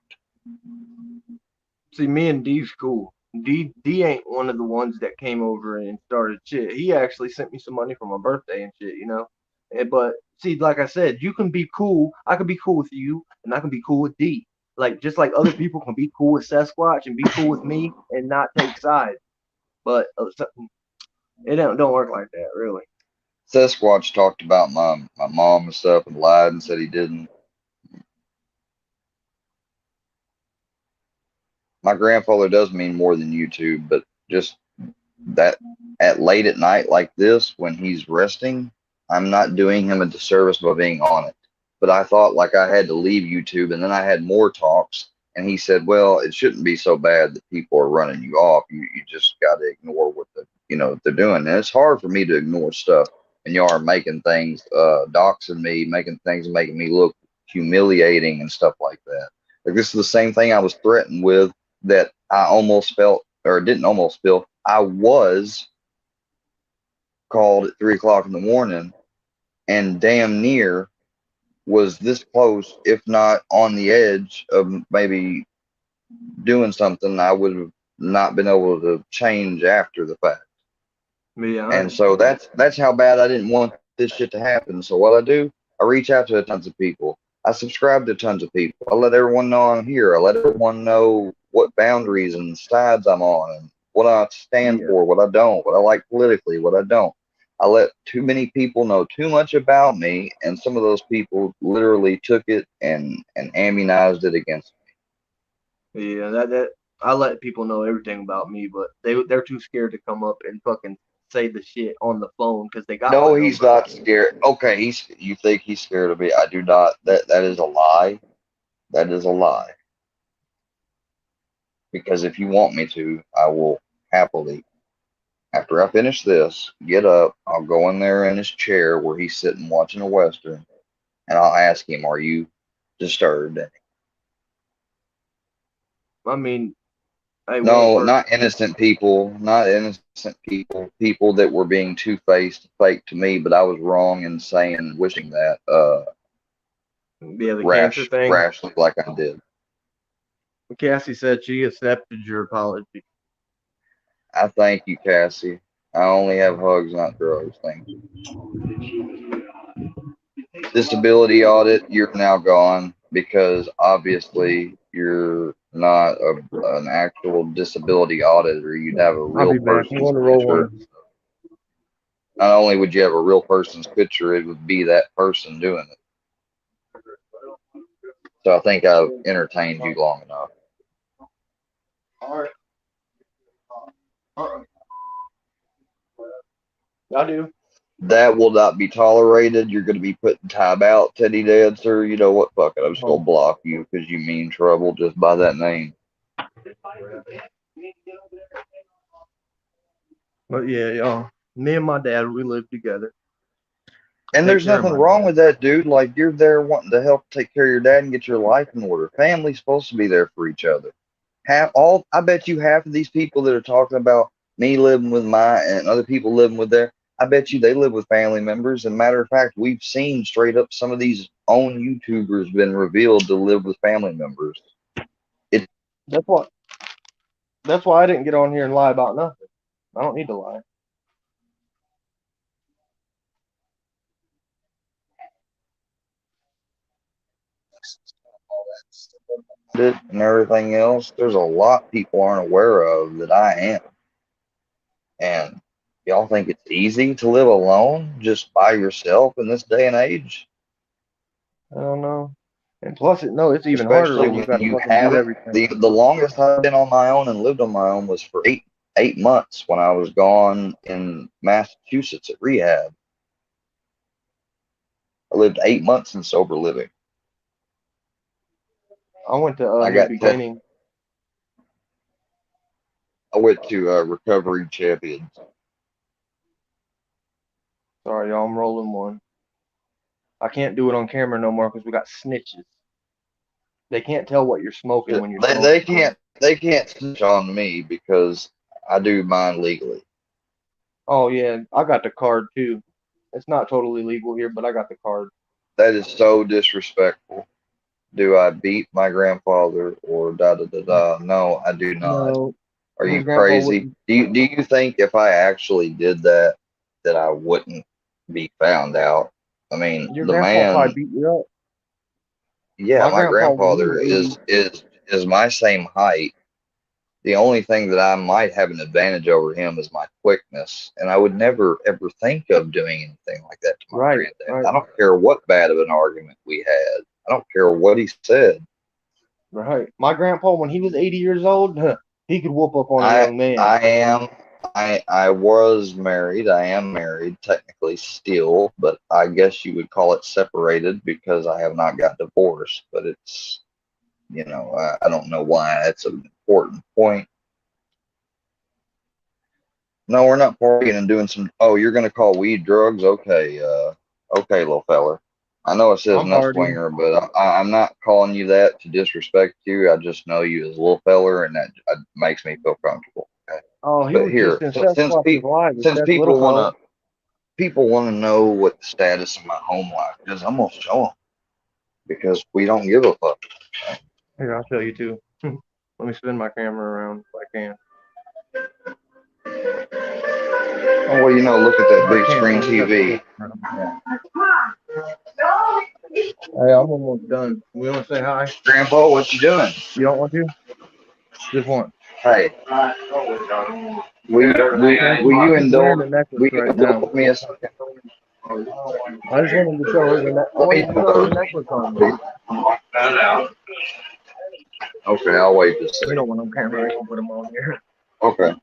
See, me and D's cool. D ain't one of the ones that came over and started shit. He actually sent me some money for my birthday and shit, you know. But see, like I said, you can be cool. I can be cool with you, and I can be cool with D. Like just like other people can be cool with Sasquatch and be cool with me and not take sides. But it don't work like that, really. Sasquatch talked about my mom and stuff and lied and said he didn't. My grandfather does mean more than YouTube, but just that at late at night like this when he's resting, I'm not doing him a disservice by being on it. But I thought like I had to leave YouTube, and then I had more talks, and he said, "Well, it shouldn't be so bad that people are running you off. You just got to ignore what they're doing." And it's hard for me to ignore stuff, and y'all are making things, doxing me, making things, making me look humiliating and stuff like that. Like this is the same thing I was threatened with that I almost felt, or didn't almost feel, I was called at 3 o'clock in the morning and damn near was this close, if not on the edge of maybe doing something I would have not been able to change after the fact. Yeah, And so that's how bad I didn't want this shit to happen. So what I do, I reach out to tons of people. I subscribe to tons of people. I let everyone know I'm here. I let everyone know what boundaries and sides I'm on and what I stand yeah, for, what I don't, what I like politically, what I don't. I let too many people know too much about me, and some of those people literally took it and immunized it against yeah. That I let people know everything about me, but they're too scared to come up and fucking say the shit on the phone because they me. got my No, he's number. not scared. Okay, you think he's scared of me? I do not. That is a lie. That is a lie. Because if you want me to, I will happily, after I finish this, get up. I'll go in there in his chair where he's sitting watching a Western, and I'll ask him, "Are you disturbed?" I mean, I won't No, work. not innocent people, not innocent people, people that were being two-faced, fake to me, but I was wrong in saying, wishing that, Yeah, the cancer thing. rashly like I did. Cassie said she accepted your apology. I thank you, Cassie. I only have hugs, not drugs. Thank you. Disability audit, you're now gone because obviously you're not an actual disability auditor. You'd have a I'll real be back. I'm person's going to roll picture. one. Not only would you have a real person's picture, it would be that person doing it. So I think I've entertained you long enough. All right. All right. I do. That will not be tolerated. You're going to be put in timeout, Teddy Dancer. You know what? Fuck it. I'm just going to block you because you mean trouble just by that name. But yeah, y'all. Me and my dad, we live together. And Take there's care of nothing my wrong dad. with that, dude. Like, you're there wanting to help take care of your dad and get your life in order. Family's supposed to be there for each other. I bet you half of these people that are talking about me living with my and other people living with their, I bet you they live with family members. And matter of fact, we've seen straight up some of these own YouTubers been revealed to live with family members. It That's what. That's why I didn't get on here and lie about nothing. I don't need to lie. and everything else. There's a lot people aren't aware of that I am. And y'all think it's easy to live alone just by yourself in this day and age? I don't know. And plus, it's even harder Especially when you when got to you fucking have do it. everything. The longest I've been on my own and lived on my own was for eight months when I was gone in Massachusetts at rehab. I lived 8 months in sober living. I went to I New got tested. Beginning. I went to Recovery Champions. Sorry, y'all, I'm rolling one. I can't do it on camera no more because we got snitches. They can't tell what you're smoking when you're smoking. They can't snitch on me because I do mine legally. Oh yeah, I got the card too. It's not totally legal here, but I got the card. That is so disrespectful. Do I beat my grandfather or da da da da? No, I do not. No, Are his you grandpa crazy? wouldn't. Do you think if I actually did that that I wouldn't be found out? I mean, Your the grandpa probably man, beat you up. yeah, My my grandpa, when he grandfather was 80, is my same height. The only thing that I might have an advantage over him is my quickness, and I would never ever think of doing anything like that to my right, granddad. I don't care what bad of an argument we had. I don't care what he said. right. My grandpa, when he was 80 years old, he could whoop up on a I young man. I am I was married. I am married technically still, but I guess you would call it separated because I have not got divorced. But it's I don't know why that's an important point. No, we're not partying and doing some. Oh, you're gonna call weed drugs? Okay, okay, little feller. I know it says I'm no partying. swinger, but I'm not calling you that to disrespect you. I just know you as a little feller, and that makes me feel comfortable. Okay? Oh, he But was just here, in since Sasquatch's live with since that little fella. people wanna know what the status of my home life is, I'm gonna show them because we don't give a fuck. Here, I'll show you too. Let me spin my camera around if I can. Oh, well, look at that I big can't. screen I just have to TV. flip around. Hey, I'm almost done. We want to say hi? Grandpa, what you doing? You don't want to? Just one. Hey, will you She's wearing indulge? the necklace Will you right now. indulge me a second? I just wanted to show her the I Let me wanted to show her the indulge. necklace on you. Okay, I'll wait just a You second. know when I'm camera, I can put them on here. Okay.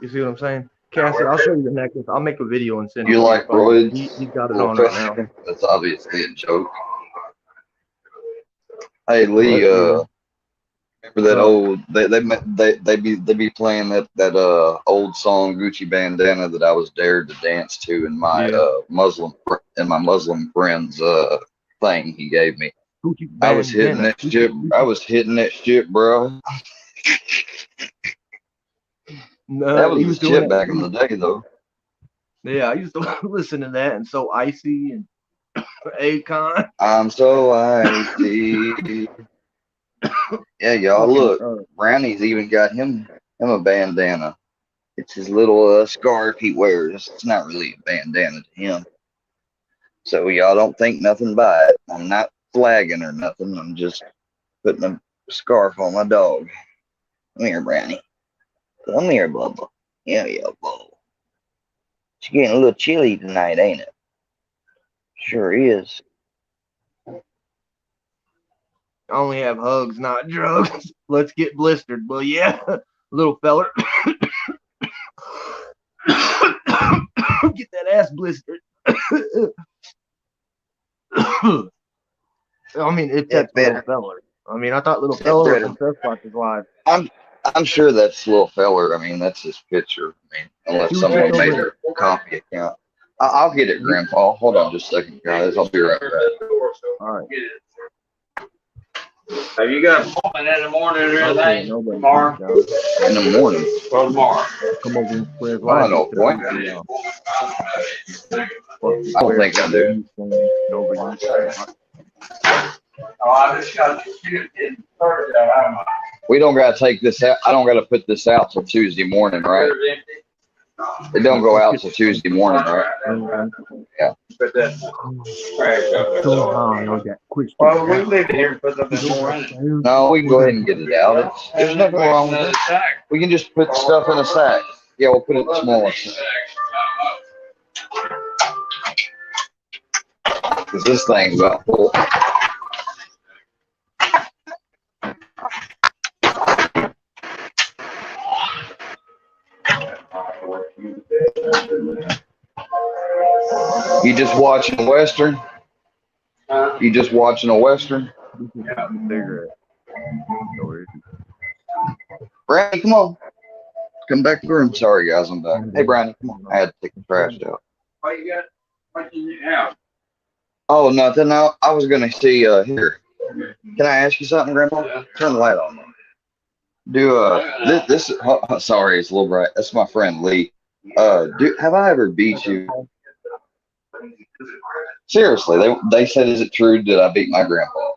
You see what I'm saying? Cassie, I'll show you the necklace. I'll make a video and send it You to your like phone. roids? He's got it Little on right now. fella? That's obviously a joke. Hey What? Lee, Yeah. remember that So, old they be playing that old song Gucci Bandana that I was dared to dance to in my yeah. Muslim friend's thing he gave me. Gucci I was hitting bandana. that shit. I was hitting that shit, bro. That No, was he the was doing shit that. back in the day, though. Yeah, I used to listen to that and So Icy and Akon. I'm so icy. Yeah, y'all Fucking look. Brownie's even got him a bandana. It's his little scarf he wears. It's not really a bandana to him. So y'all don't think nothing by it. I'm not flagging or nothing. I'm just putting a scarf on my dog. Come here, Brownie. Come here, Bubba. Yeah, Bubba. It's getting a little chilly tonight, ain't it? Sure is. I only have hugs, not drugs. Let's get blistered. Well, yeah, little feller. Get that ass blistered. I mean, if Yeah, that's little feller. I mean, I thought little Yeah, feller was better. from Sasquatch's live. I'm sure that's little feller. I mean, that's his picture. I mean, unless He was someone just made over. their copy account. I'll get it, Grandpa. Hold on just a second, guys. I'll be right back. All right. Have you got an appointment in the morning or Okay, anything? nobody Tomorrow? comes down. In the morning. Well, tomorrow. Come over and square his I life. don't know point. I don't think I do. Nobody. Oh, I just got to get it started out. I don't know. We don't gotta take this out. I don't gotta put this out till Tuesday morning, right? It don't go out till Tuesday morning, right? Yeah. Put that trash up there. Well, we leave it here and put it up in the morning. No, we can go ahead and get it out. There's nothing wrong with it. We can just put stuff in a sack. Yeah, we'll put it in the smallest sack. Because this thing's about full. You just watching a Western? You just watching a Western? This is a cigarette. Or Brownie, come on. Come back to the room. Sorry, guys, I'm back. Hey, Brownie, come on. I had to take the trash out. What you got? What you have? Oh, nothing. I was going to see, here. Can I ask you something, Grandpa? Turn the light on. Sorry, it's a little bright. That's my friend Lee. Have I ever beat you? Seriously, they said, is it true that I beat my grandpa?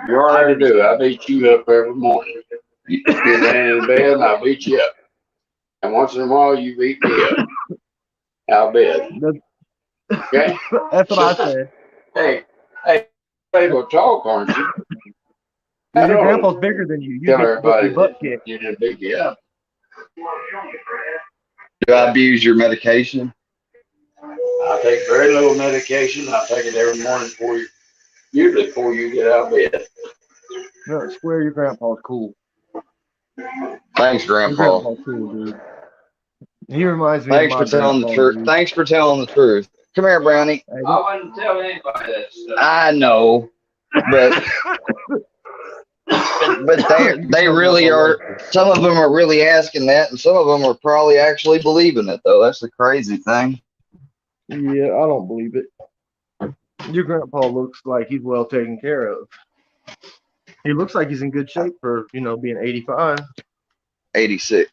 You already do. I beat you up every morning. You get laying in bed and I beat you up. And once in a while you beat me up. Out of bed. Okay? That's what I said. Hey, able to talk, aren't you? Your grandpa's bigger than you. You Tell get everybody your butt kicked. you didn't beat me up. Do I abuse your medication? I take very little medication. I take it every morning usually before you get out of bed. No, swear your grandpa's cool. Thanks, Your Grandpa. grandpa's cool, dude. He reminds me Thanks of my for telling the grandpa, truth. dude. Thanks for telling the truth. Come here, Brownie. Hey, I wouldn't tell anybody that stuff. I know, but they really are. Some of them are really asking that, and some of them are probably actually believing it. Though that's the crazy thing. Yeah, I don't believe it. Your grandpa looks like he's well taken care of. He looks like he's in good shape for, being 85. 86.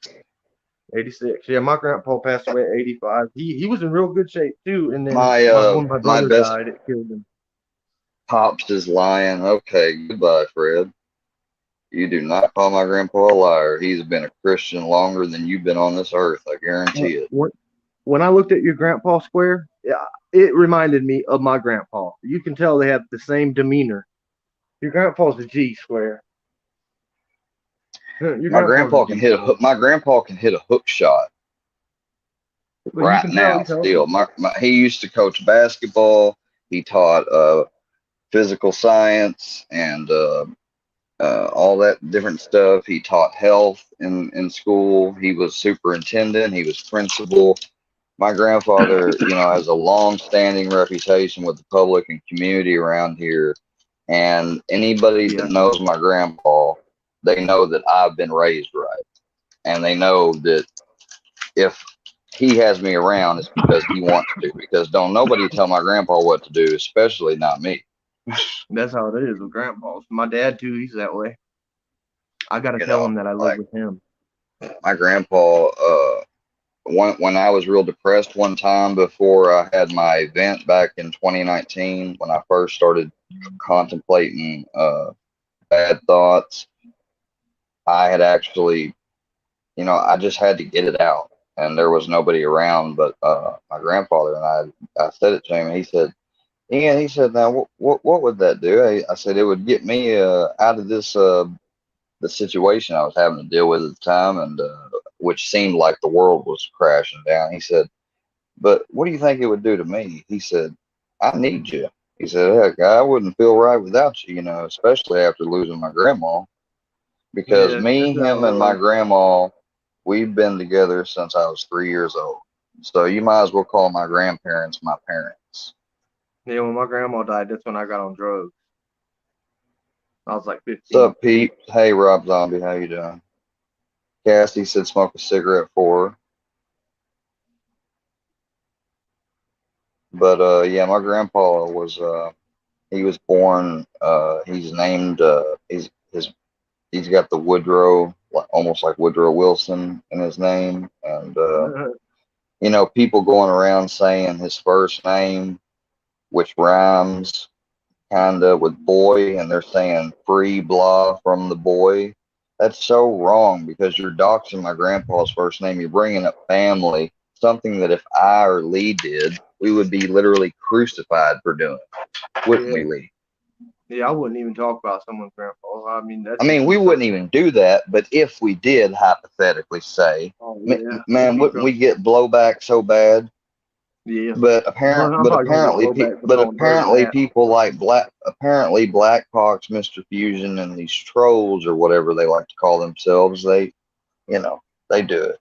86. Yeah, my grandpa passed away at 85. He was in real good shape too, and then my when my brother best died, it killed him. pops is lying. Okay, goodbye, Fred. You do not call my grandpa a liar. He's been a Christian longer than you've been on this earth. I guarantee it. When I looked at your grandpa square, it reminded me of my grandpa. You can tell they have the same demeanor. Your grandpa's a G square. My grandpa can hit a hook shot right now. Still, he used to coach basketball. He taught physical science and all that different stuff. He taught health in school. He was superintendent. He was principal. My grandfather, has a long-standing reputation with the public and community around here. And anybody that knows my grandpa, they know that I've been raised right. And they know that if he has me around, it's because he wants to. Because don't nobody tell my grandpa what to do, especially not me. That's how it is with grandpas. My dad too, he's that way. I gotta tell him that I live with him. My grandpa, when I was real depressed one time before I had my event back in 2019, when I first started contemplating bad thoughts, I had actually, I just had to get it out, and there was nobody around but my grandfather, and I said it to him, and he said, Ian, he said, now what would that do? I said, it would get me out of this the situation I was having to deal with at the time, and which seemed like the world was crashing down. He said, but what do you think it would do to me? He said, I need you. He said, heck, I wouldn't feel right without you, especially after losing my grandma. Because him, and my grandma, we've been together since I was 3 years old. So you might as well call my grandparents my parents. Yeah, when my grandma died, that's when I got on drugs. I was like 15. What's up, Pete? Hey, Rob Zombie, how you doing? Cassie said smoke a cigarette for her. But yeah, my grandpa was he was born he's named he's got the Woodrow, almost like Woodrow Wilson in his name, and people going around saying his first name, which rhymes kind of with boy, and they're saying free blah from the boy. That's so wrong, because you're doxing my grandpa's first name. You're bringing up family, something that if I or Lee did, we would be literally crucified for doing, wouldn't we, Lee? Yeah, I wouldn't even talk about someone's grandpa. I mean, we wouldn't even do that, but if we did hypothetically say, man, wouldn't we get blowback so bad? Yeah. But apparently people like Blackhawks, Mr. Fusion, and these trolls or whatever they like to call themselves, they do it.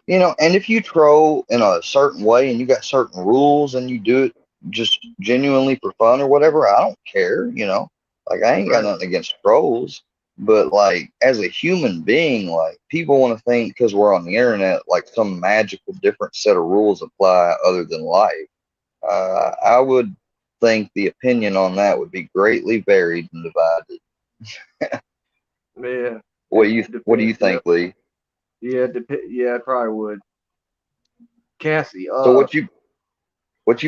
You know, and if you troll in a certain way and you got certain rules and you do it just genuinely for fun or whatever, I don't care, you know. Like I ain't got Right. nothing against trolls, but like as a human being, like people want to think because we're on the internet, like some magical different set of rules apply other than life. I would think the opinion on that would be greatly varied and divided. Yeah. What do Depend. you Yeah. think, Lee? Yeah. Yeah. I probably would. Cassie. So what you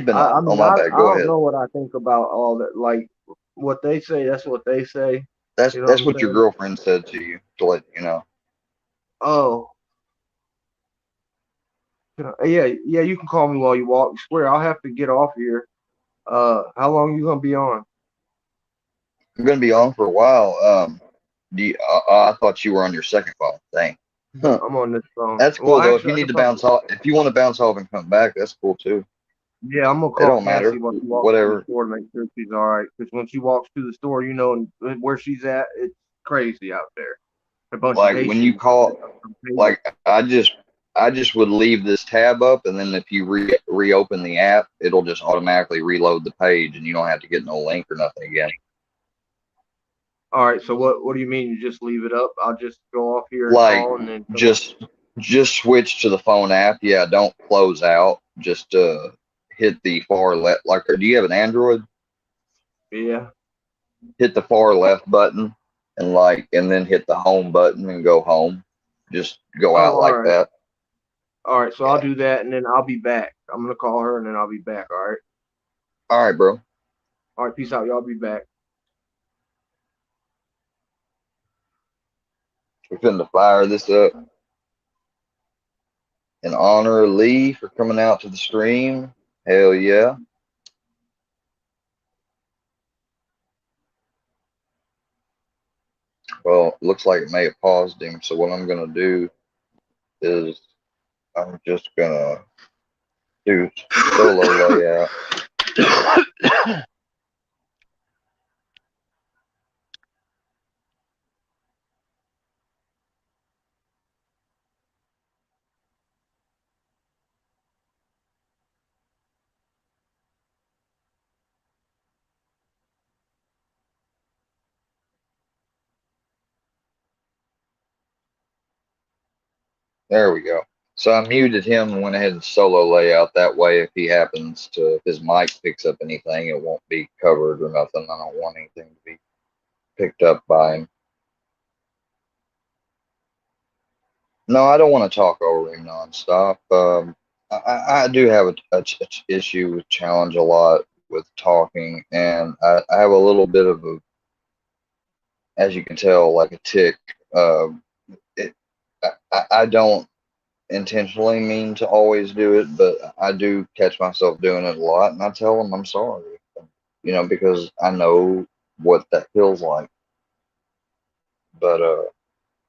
been I on? Oh mean, my I bad, I go don't ahead. know what I think about all that. Like what they say, that's what they say. You know what That's I'm what your saying? girlfriend said to you to let you know. Oh, yeah, yeah. You can call me while you walk. Swear, I'll have to get off here. How long you gonna be on? I'm gonna be on for a while. I thought you were on your second phone. Dang. Huh. I'm on this phone. That's Well, cool though. If actually, you I need can to probably. bounce off, if you want to bounce off and come back, that's cool too. Yeah, I'm gonna It call don't Cassie matter. while she walks to the Whatever. store to make sure she's all right. Because when she walks to the store, you know, and where she's at, it's crazy out there. A bunch of Like when you Haitians call, from Haiti. like I just would leave this tab up, and then if you reopen the app, it'll just automatically reload the page, and you don't have to get no link or nothing again. All right. So what do you mean? You just leave it up? I'll just go off here and Like call and then come on. just just switch to the phone app. Yeah, don't close out. Just hit the far left. Like, do you have an Android? Yeah. Hit the far left button and and then hit the home button and go home. Just go Oh, out all like right. that. All right. So I'll Yeah. do that and then I'll be back. I'm gonna call her and then I'll be back. All right. All right, bro. All right. Peace out. Y'all be back. We're finna fire this up in honor of Lee for coming out to the stream. Hell yeah. Well, looks like it may have paused him. So what I'm gonna do is I'm just gonna do solo layout. There we go. So I muted him and went ahead and solo layout. That way, if he happens to, if his mic picks up anything, it won't be covered or nothing. I don't want anything to be picked up by him. No, I don't want to talk over him nonstop. I do have a issue with challenge a lot with talking, and I have a little bit of a, as you can tell, like a tick. Uh, it, I don't intentionally mean to always do it, but I do catch myself doing it a lot, and I tell them I'm sorry, you know, because I know what that feels like. But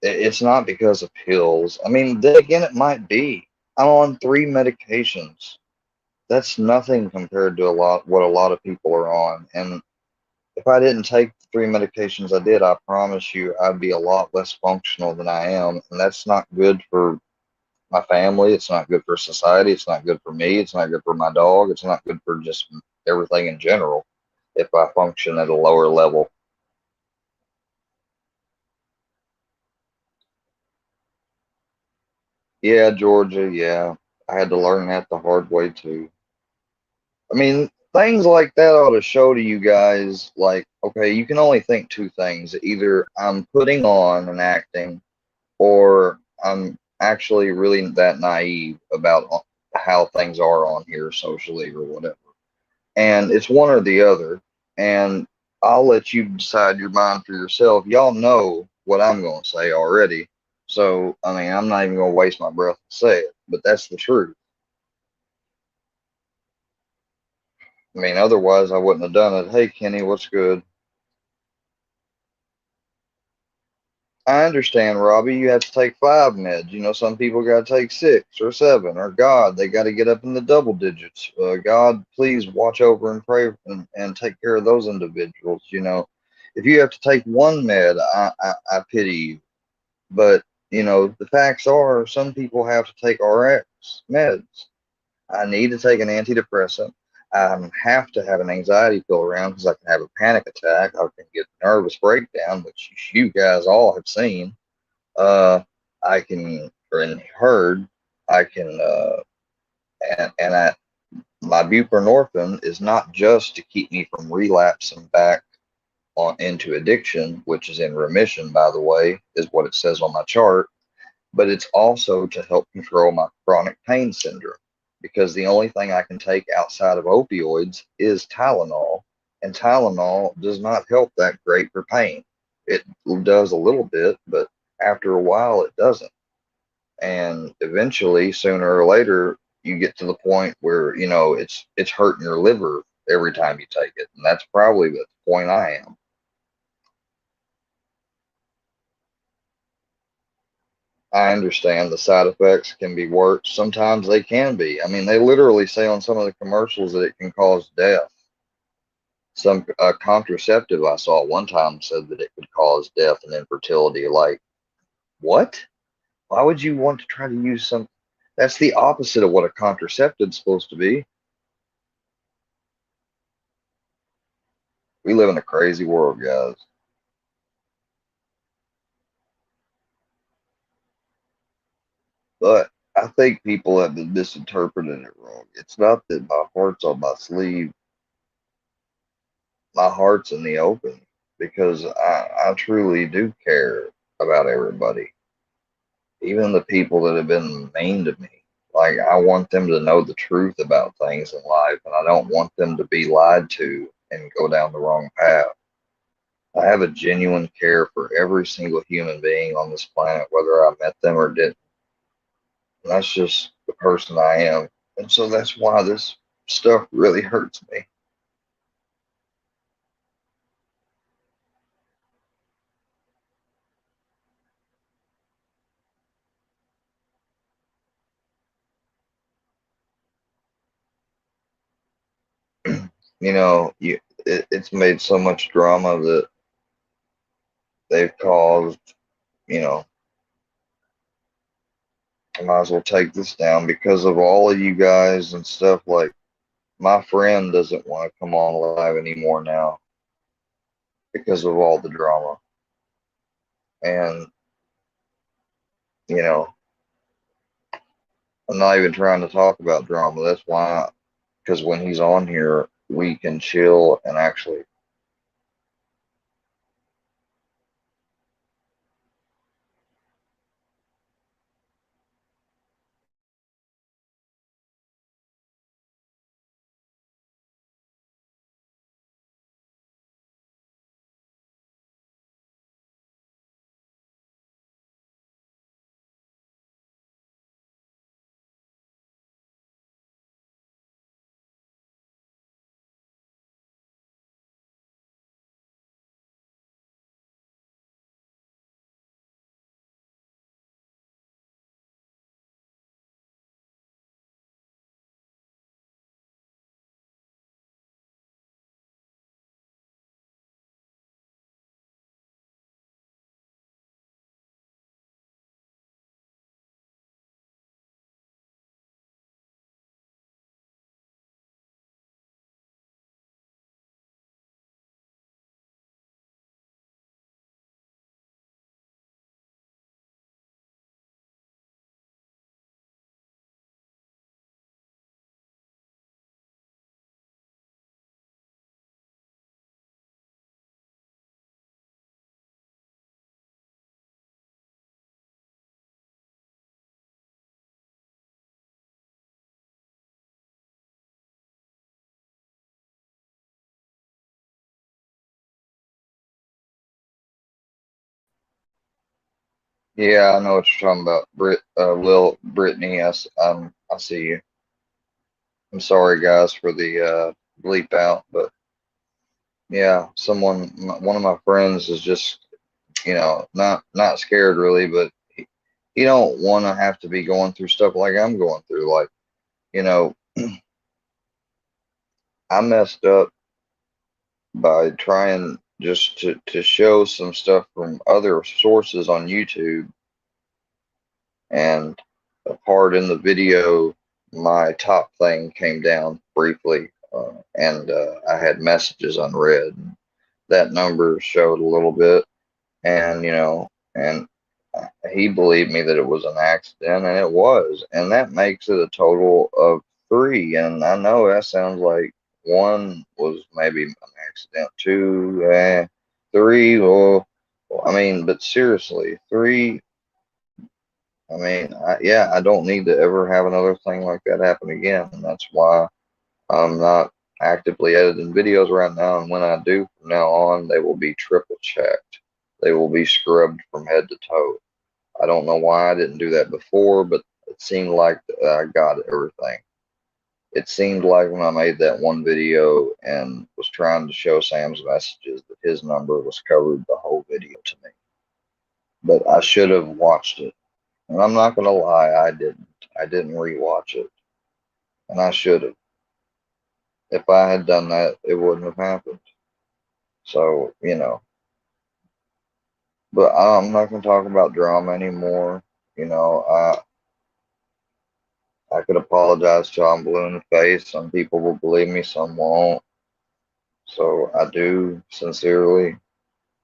it's not because of pills. I mean, then again, it might be. I'm on 3 medications. That's nothing compared to a lot what a lot of people are on. And if I didn't take the 3 medications I did, I promise you, I'd be a lot less functional than I am, and that's not good for my family. It's not good for society. It's not good for me. It's not good for my dog. It's not good for just everything in general if I function at a lower level. Yeah, Georgia. Yeah, I had to learn that the hard way too. I mean, things like that ought to show to you guys, like, okay, you can only think two things. Either I'm putting on and acting, or I'm actually really that naive about how things are on here socially or whatever. And it's one or the other. And I'll let you decide your mind for yourself. Y'all know what I'm going to say already. So, I mean, I'm not even going to waste my breath to say it, but that's the truth. I mean, otherwise, I wouldn't have done it. Hey, Kenny, what's good? I understand, Robbie. You have to take 5 meds. You know, some people got to take 6 or 7. Or God, they got to get up in the double digits. God, please watch over and pray and take care of those individuals. You know, if you have to take 1 med, I pity you. But the facts are some people have to take RX meds. I need to take an antidepressant. I have to have an anxiety pill around because I can have a panic attack. I can get nervous breakdown, which you guys all have seen. Uh, I can, or heard, I can, and my buprenorphine is not just to keep me from relapsing back on into addiction, which is in remission, by the way, is what it says on my chart, but it's also to help control my chronic pain syndrome because the only thing I can take outside of opioids is Tylenol, and Tylenol does not help that great for pain. It does a little bit, but after a while, it doesn't. And eventually, sooner or later, you get to the point where it's hurting your liver every time you take it, and that's probably the point I am. I understand the side effects can be worse. Sometimes they can be. I mean, they literally say on some of the commercials that it can cause death. Some contraceptive I saw one time said that it could cause death and infertility. Like, what? Why would you want to try to use some? That's the opposite of what a contraceptive is supposed to be. We live in a crazy world, guys. But I think people have been misinterpreting it wrong. It's not that my heart's on my sleeve, my heart's in the open because I truly do care about everybody, even the people that have been mean to me. Like, I want them to know the truth about things in life, and I don't want them to be lied to and go down the wrong path. I have a genuine care for every single human being on this planet, whether I met them or didn't. And that's just the person I am. And so that's why this stuff really hurts me. It's made so much drama that they've caused, you know, I might as well take this down because of all of you guys and stuff. Like, my friend doesn't want to come on live anymore now because of all the drama. And, you know, I'm not even trying to talk about drama. That's why, because when he's on here, we can chill and actually. Yeah, I know what you're talking about, Brittany. I see you. I'm sorry, guys, for the bleep out, but yeah, one of my friends is just, not scared really, but he don't want to have to be going through stuff like I'm going through. Like, you know, I messed up by trying just to show some stuff from other sources on YouTube And a part in the video, my top thing came down briefly, and I had messages unread. That number showed a little bit, and and he believed me that it was an accident, and it was, and that makes it a total of three. And I know that sounds like one was maybe an accident, two, three. Well, I mean, but seriously, three. I mean, yeah, I don't need to ever have another thing like that happen again, and that's why I'm not actively editing videos right now. And when I do from now on, they will be triple checked. They will be scrubbed from head to toe. I don't know why I didn't do that before, but it seemed like I got everything. It seemed like when I made that one video and was trying to show Sam's messages that his number was covered the whole video to me. But I should have watched it. And I'm not going to lie, I didn't. I didn't rewatch it. And I should have. If I had done that, it wouldn't have happened. So, but I'm not going to talk about drama anymore. You know, I could apologize till I'm blue in the face. Some people will believe me, some won't. So I do sincerely.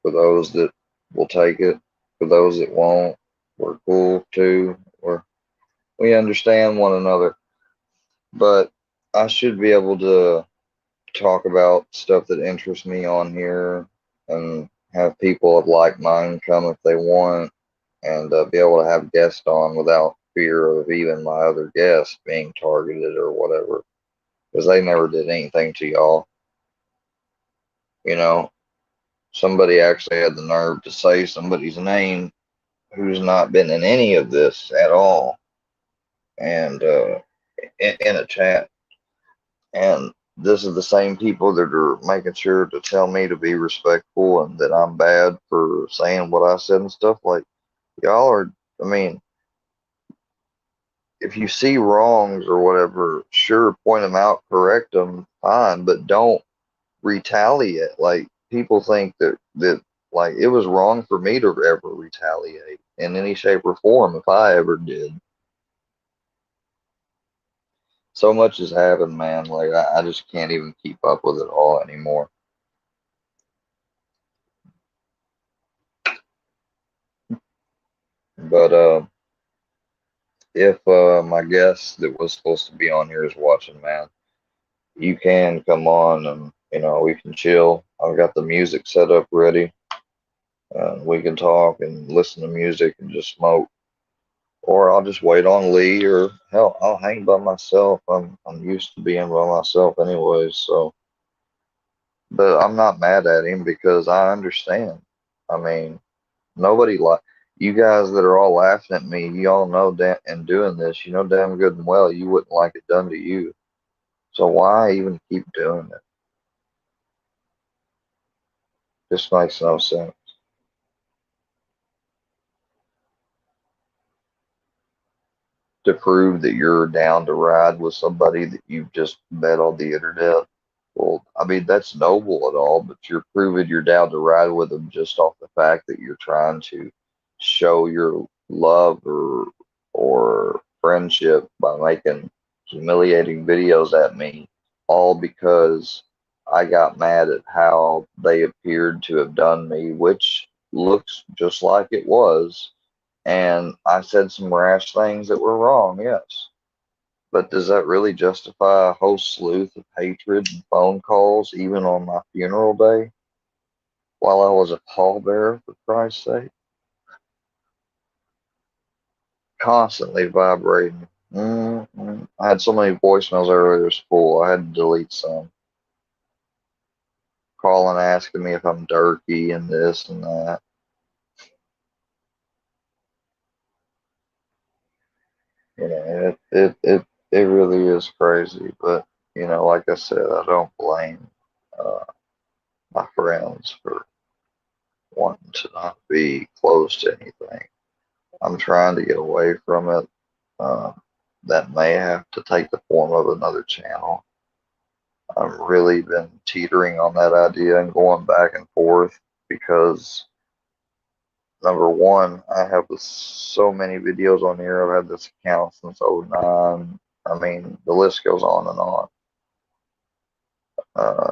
For those that will take it, for those that won't, we're cool too. We understand one another. But I should be able to talk about stuff that interests me on here and have people of like mind come if they want, and be able to have guests on without fear of even my other guests being targeted or whatever, because they never did anything to y'all. You know, somebody actually had the nerve to say somebody's name who's not been in any of this at all, and in a chat. And this is the same people that are making sure to tell me to be respectful and that I'm bad for saying what I said and stuff. Like, y'all are, I mean, if you see wrongs or whatever, sure, point them out, correct them, fine, but don't retaliate. Like, people think that like it was wrong for me to ever retaliate in any shape or form if I ever did. So much has happened, man. Like, I just can't even keep up with it all anymore. But if my guest that was supposed to be on here is watching, man, you can come on and we can chill. I've got the music set up ready, and we can talk and listen to music and just smoke. Or I'll just wait on Lee, or hell, I'll hang by myself. I'm used to being by myself anyways, so. But I'm not mad at him because I understand. I mean, nobody like you guys that are all laughing at me. You all know that, and doing this, you know damn good and well you wouldn't like it done to you. So why even keep doing it? Just makes no sense. To prove that you're down to ride with somebody that you've just met on the internet. Well, I mean, that's noble and all, but you're proving you're down to ride with them just off the fact that you're trying to show your love or friendship by making humiliating videos at me, all because I got mad at how they appeared to have done me, which looks just like it was. And I said some rash things that were wrong, yes. But does that really justify a whole slew of hatred and phone calls, even on my funeral day, while I was a pallbearer, for Christ's sake? Constantly vibrating. I had so many voicemails earlier, it was full. I had to delete some. Calling, asking me if I'm dirty and this and that. It really is crazy. But, like I said, I don't blame uh, my friends for wanting to not be close to anything. I'm trying to get away from it. Uh, that may have to take the form of another channel. I've really been teetering on that idea and going back and forth because number one, I have so many videos on here. I've had this account since '09. I mean, the list goes on and on.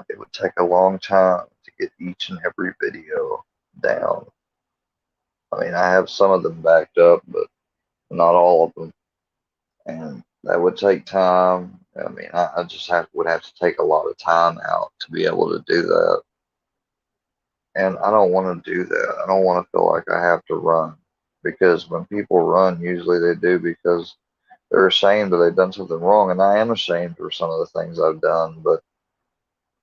It would take a long time to get each and every video down. I mean, I have some of them backed up, but not all of them. And that would take time. I mean, I just would have to take a lot of time out to be able to do that. And I don't want to do that. I don't want to feel like I have to run. Because when people run, usually they do because they're ashamed that they've done something wrong. And I am ashamed for some of the things I've done. But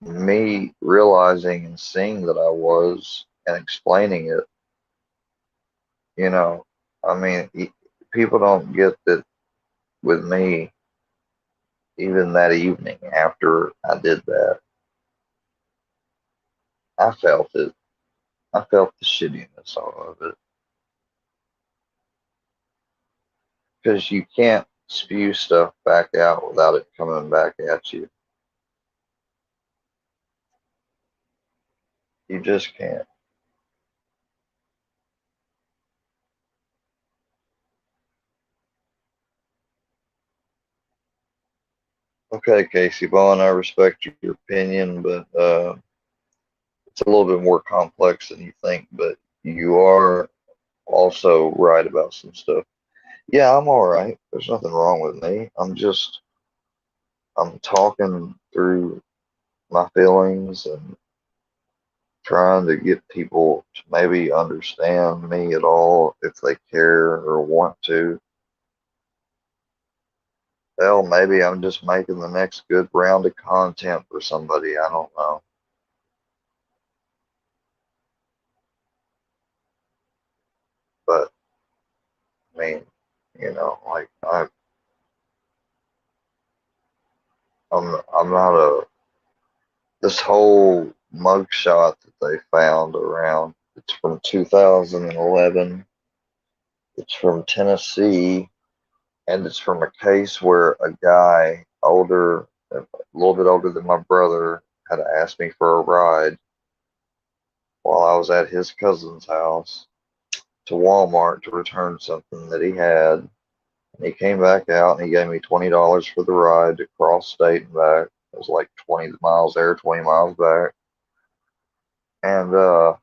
me realizing and seeing that I was and explaining it, you know, I mean, people don't get that with me, even that evening after I did that. I felt it. I felt the shittiness of it. Because you can't spew stuff back out without it coming back at you. You just can't. Okay, Casey Vaughn, I respect your opinion, but it's a little bit more complex than you think, but you are also right about some stuff. Yeah, I'm all right. There's nothing wrong with me. I'm talking through my feelings and trying to get people to maybe understand me at all if they care or want to. Hell, maybe I'm just making the next good round of content for somebody. I don't know. But I mean, like I'm not this whole mugshot that they found around. It's from 2011. It's from Tennessee, and it's from a case where a guy older, a little bit older than my brother, had asked me for a ride while I was at his cousin's house to Walmart to return something that he had. And he came back out and he gave me $20 for the ride to cross state and back. It was like 20 miles there, 20 miles back. And a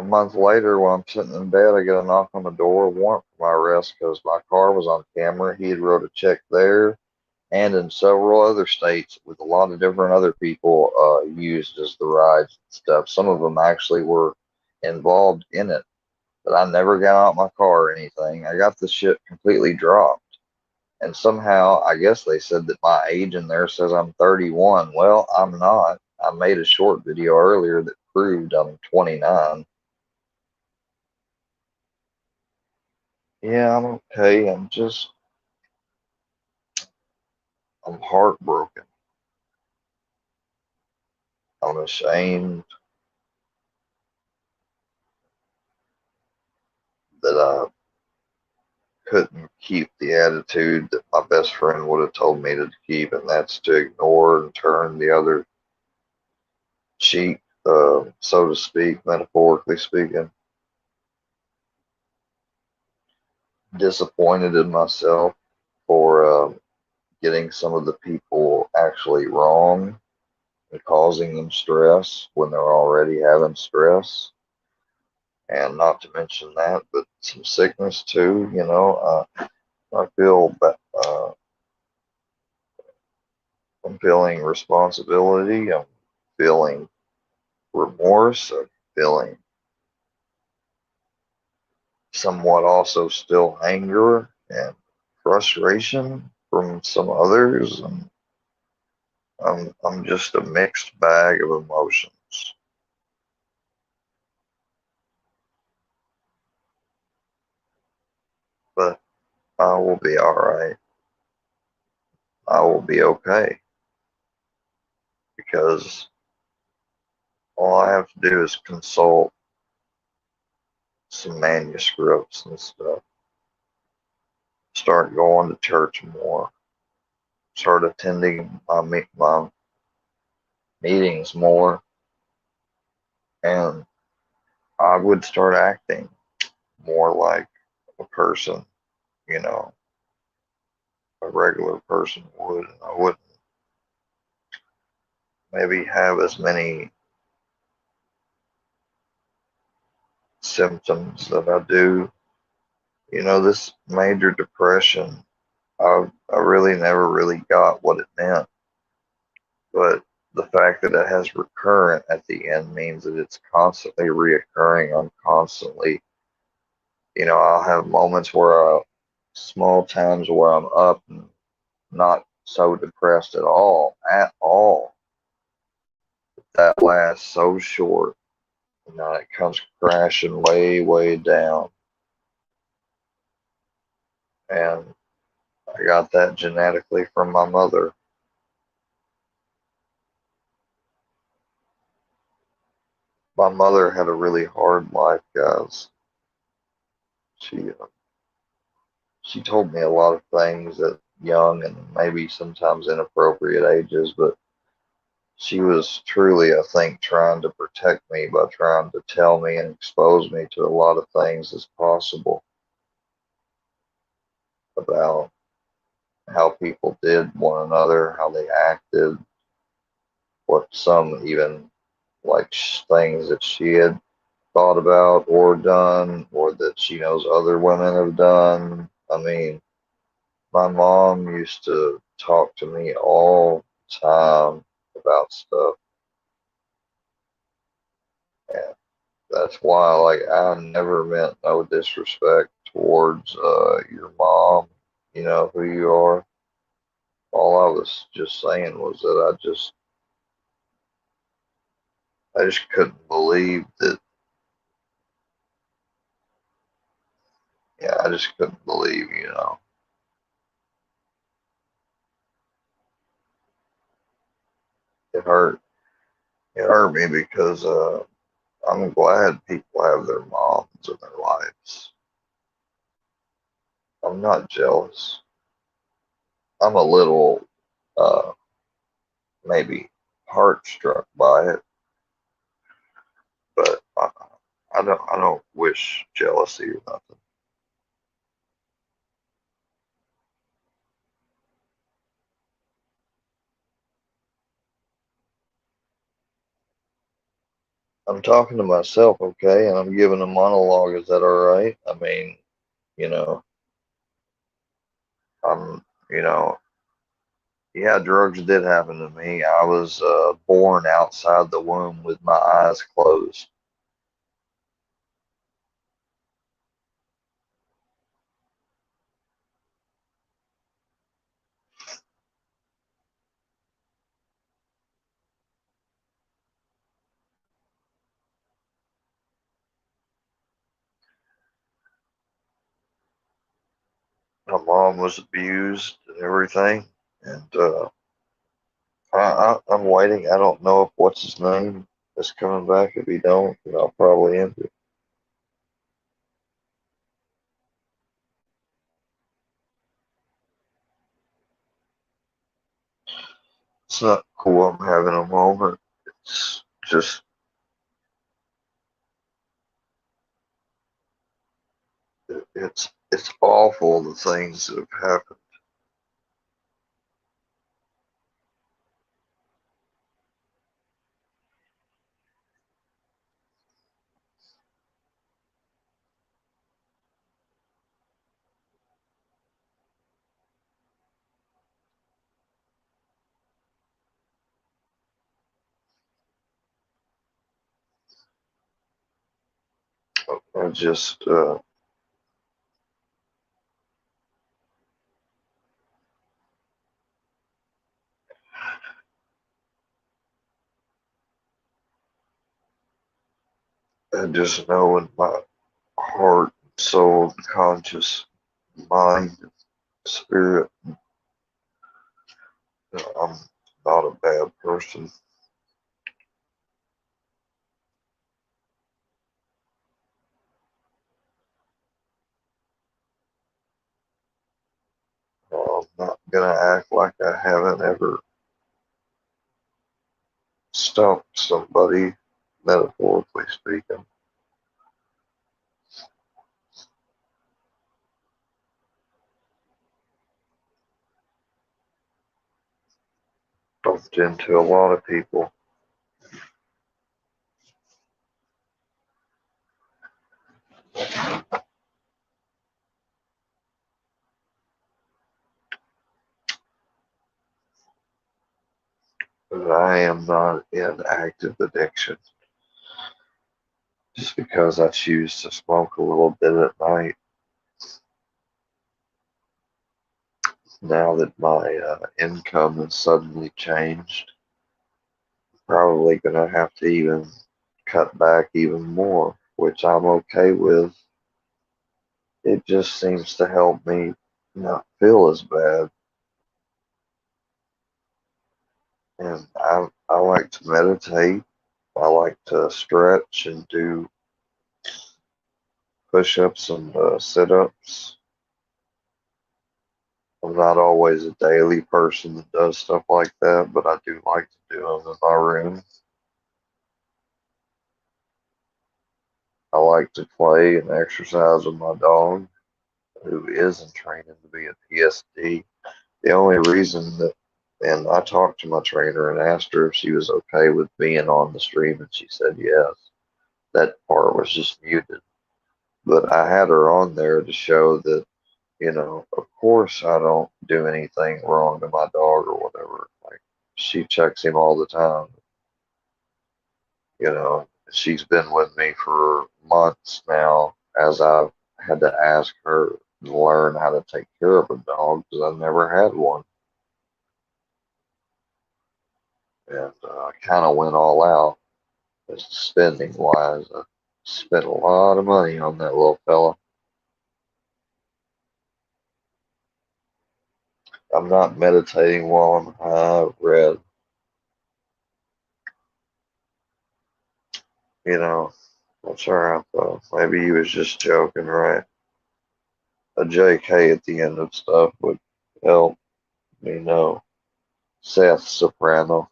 month later, when I'm sitting in bed, I get a knock on the door, a warrant for my arrest because my car was on camera. He had wrote a check there and in several other states with a lot of different other people used as the rides and stuff. Some of them actually were involved in it, but I never got out my car or anything. I got the shit completely dropped. And somehow, I guess they said that my age in there says I'm 31. Well, I'm not. I made a short video earlier that proved I'm 29. Yeah, I'm okay. I'm heartbroken. I'm ashamed that I couldn't keep the attitude that my best friend would have told me to keep, and that's to ignore and turn the other cheek, so to speak, metaphorically speaking. Disappointed in myself for getting some of the people actually wrong and causing them stress when they're already having stress. And not to mention that, but some sickness too, I feel I'm feeling responsibility. I'm feeling remorse. I'm feeling somewhat also still anger and frustration from some others, and I'm just a mixed bag of emotions. But I will be all right. I will be okay because all I have to do is consult some manuscripts and stuff. Start going to church more. Start attending my meetings more, and I would start acting more like a person, you know, a regular person would. I wouldn't maybe have as many symptoms that I do. You know, this major depression, I really never really got what it meant, but the fact that it has recurrent at the end means that it's constantly reoccurring. I'm constantly, I'll have moments where small times where I'm up and not so depressed at all. That lasts so short, and then it comes crashing way, way down. And I got that genetically from my mother. My mother had a really hard life, guys. She she told me a lot of things at young and maybe sometimes inappropriate ages, but she was truly, I think, trying to protect me by trying to tell me and expose me to a lot of things as possible about how people did one another, how they acted, what some even like things that she had thought about or done, or that she knows other women have done. I mean, my mom used to talk to me all the time about stuff, and that's why, like, I never meant no disrespect towards your mom. You know who you are. All I was just saying was that I just couldn't believe that. Yeah, I just couldn't believe. It hurt. It hurt me because I'm glad people have their moms in their lives. I'm not jealous. I'm a little uh, maybe heart struck by it, but I don't wish jealousy or nothing. I'm talking to myself, okay, and I'm giving a monologue. Is that all right? I mean, you know, I'm, you know, yeah, drugs did happen to me. I was born outside the womb with my eyes closed. My mom was abused and everything, and I'm waiting. I don't know if what's his name is coming back. If he don't, then I'll probably end it. It's not cool. I'm having a moment. It's just it's awful the things that have happened. I just I just know in my heart, soul, conscious mind, spirit, I'm not a bad person. I'm not gonna act like I haven't ever stumped somebody, metaphorically speaking. bumped into a lot of people. But I am not in active addiction just because I choose to smoke a little bit at night. Now that my income has suddenly changed, probably gonna have to even cut back even more, which I'm okay with. It just seems to help me not feel as bad. And I like to meditate. I like to stretch and do push-ups and sit-ups. I'm not always a daily person that does stuff like that, but I do like to do them in my room. I like to play and exercise with my dog, who is in training to be a PSD. The only reason that, and I talked to my trainer and asked her if she was okay with being on the stream, and she said yes. That part was just muted. But I had her on there to show that, of course I don't do anything wrong to my dog or whatever. Like, she checks him all the time. She's been with me for months now as I've had to ask her to learn how to take care of a dog because I've never had one. And I kind of went all out spending wise. I spent a lot of money on that little fella. I'm not meditating while I'm high, red. That's alright though. Maybe he was just joking, right? A JK at the end of stuff would help me know. Seth Soprano.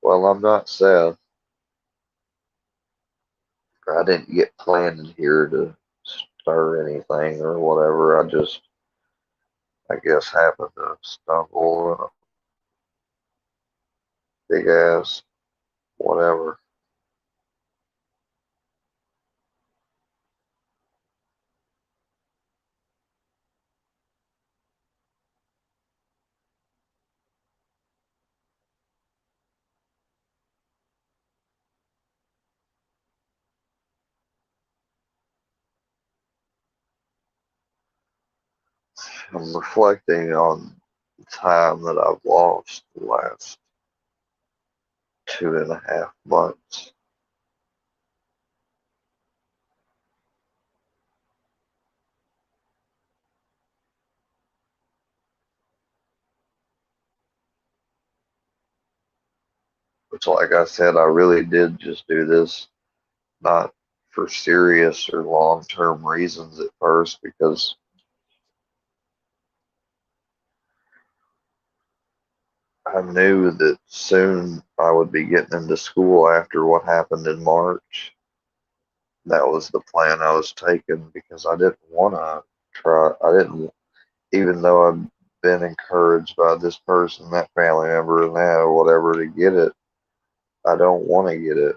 Well, I'm not Seth. I didn't get planned in here to stir anything or whatever. I guess, happened to stumble in a big ass whatever. I'm reflecting on the time that I've lost the last 2.5 months. Which, like I said, I really did just do this not for serious or long term reasons at first because I knew that soon I would be getting into school after what happened in March. That was the plan I was taking because I didn't want to try. I didn't, even though I've been encouraged by this person, that family member, and that or whatever to get it, I don't want to get it.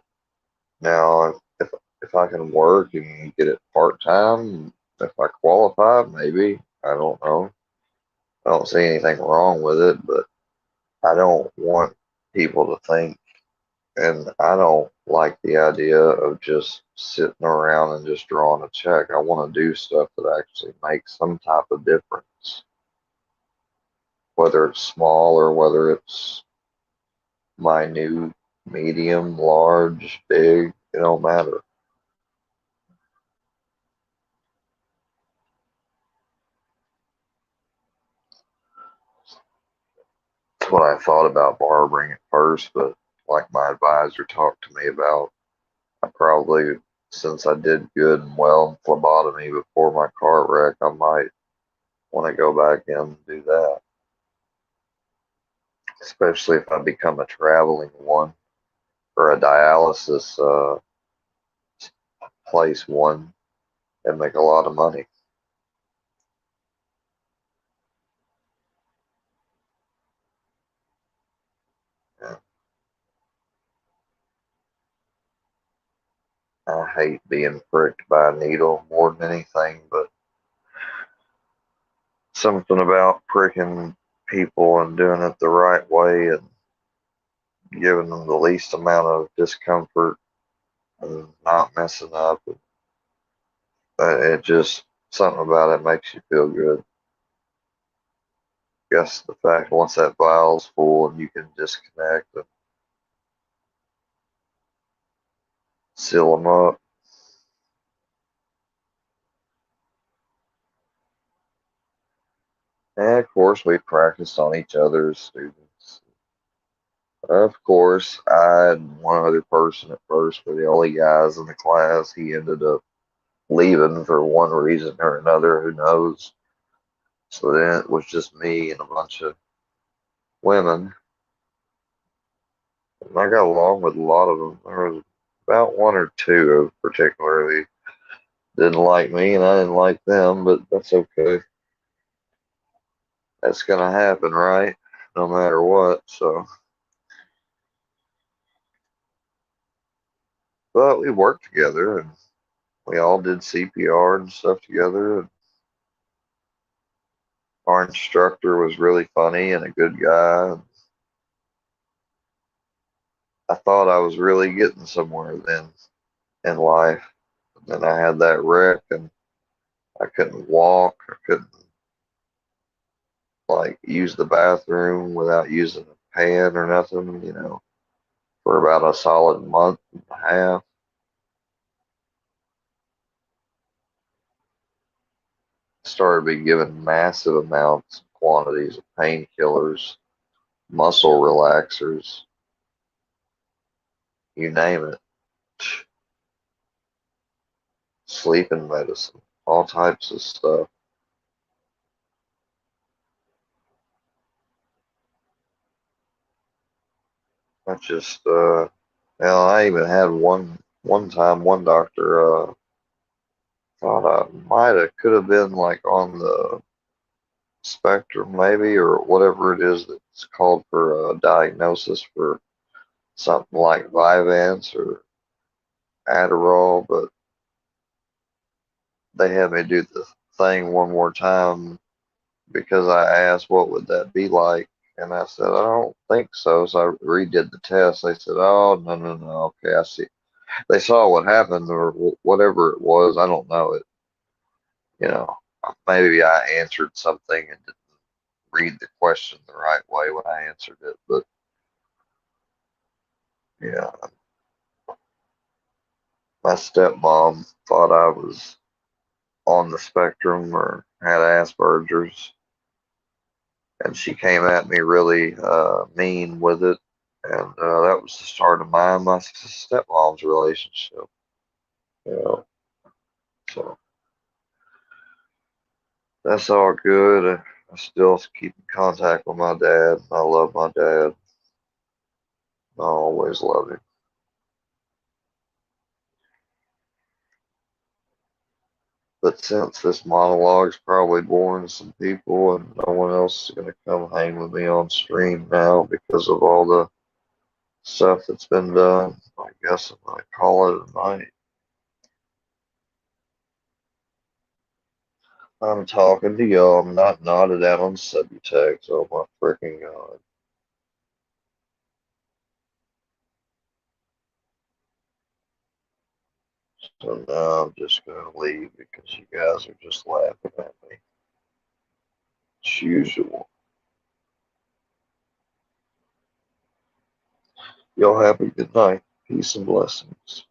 Now, if I can work and get it part time, if I qualify, maybe. I don't know. I don't see anything wrong with it, but I don't want people to think, and I don't like the idea of just sitting around and just drawing a check. I want to do stuff that actually makes some type of difference, whether it's small or whether it's minute, medium, large, big, it don't matter. That's what I thought about barbering at first, but like my advisor talked to me about, I probably, since I did good and well in phlebotomy before my car wreck, I might want to go back in and do that, especially if I become a traveling one or a dialysis place one and make a lot of money. I hate being pricked by a needle more than anything, but something about pricking people and doing it the right way and giving them the least amount of discomfort and not messing up. It just, something about it makes you feel good. Guess the fact once that vial's full and you can disconnect and seal them up. And of course, we practiced on each other's students. Of course, I had one other person at first, we're the only guys in the class. He ended up leaving for one reason or another, who knows. So then it was just me and a bunch of women. And I got along with a lot of them. There was about one or two who particularly didn't like me, and I didn't like them, but that's okay. That's gonna happen, right? No matter what. So, but we worked together, and we all did CPR and stuff together. And our instructor was really funny and a good guy. I thought I was really getting somewhere then in life. And then I had that wreck, and I couldn't walk. I couldn't like use the bathroom without using a pan or nothing, for about a solid month and a half. Started being given massive amounts, quantities of painkillers, muscle relaxers, you name it, sleeping medicine, all types of stuff. I just, I even had one time one doctor thought I might have could have been like on the spectrum maybe or whatever it is that's called for a diagnosis for something like Vyvanse or Adderall, but they had me do the thing one more time because I asked what would that be like, and I said I don't think so. So I redid the test. They said, "Oh, no, no, no. Okay, I see." They saw what happened or whatever it was. I don't know it. You know, maybe I answered something and didn't read the question the right way when I answered it. But yeah, my stepmom thought I was on the spectrum or had Asperger's, and she came at me really mean with it. And that was the start of my and my stepmom's relationship. You know, so that's all good. I still keep in contact with my dad. I love my dad. I always love him. But since this monologue's probably boring some people and no one else is going to come hang with me on stream now because of all the stuff that's been done, I guess I'm going to call it a night. I'm talking to y'all. I'm not nodded out on subtext. Oh my freaking God. So now I'm just going to leave because you guys are just laughing at me. As usual. Y'all have a good night. Peace and blessings.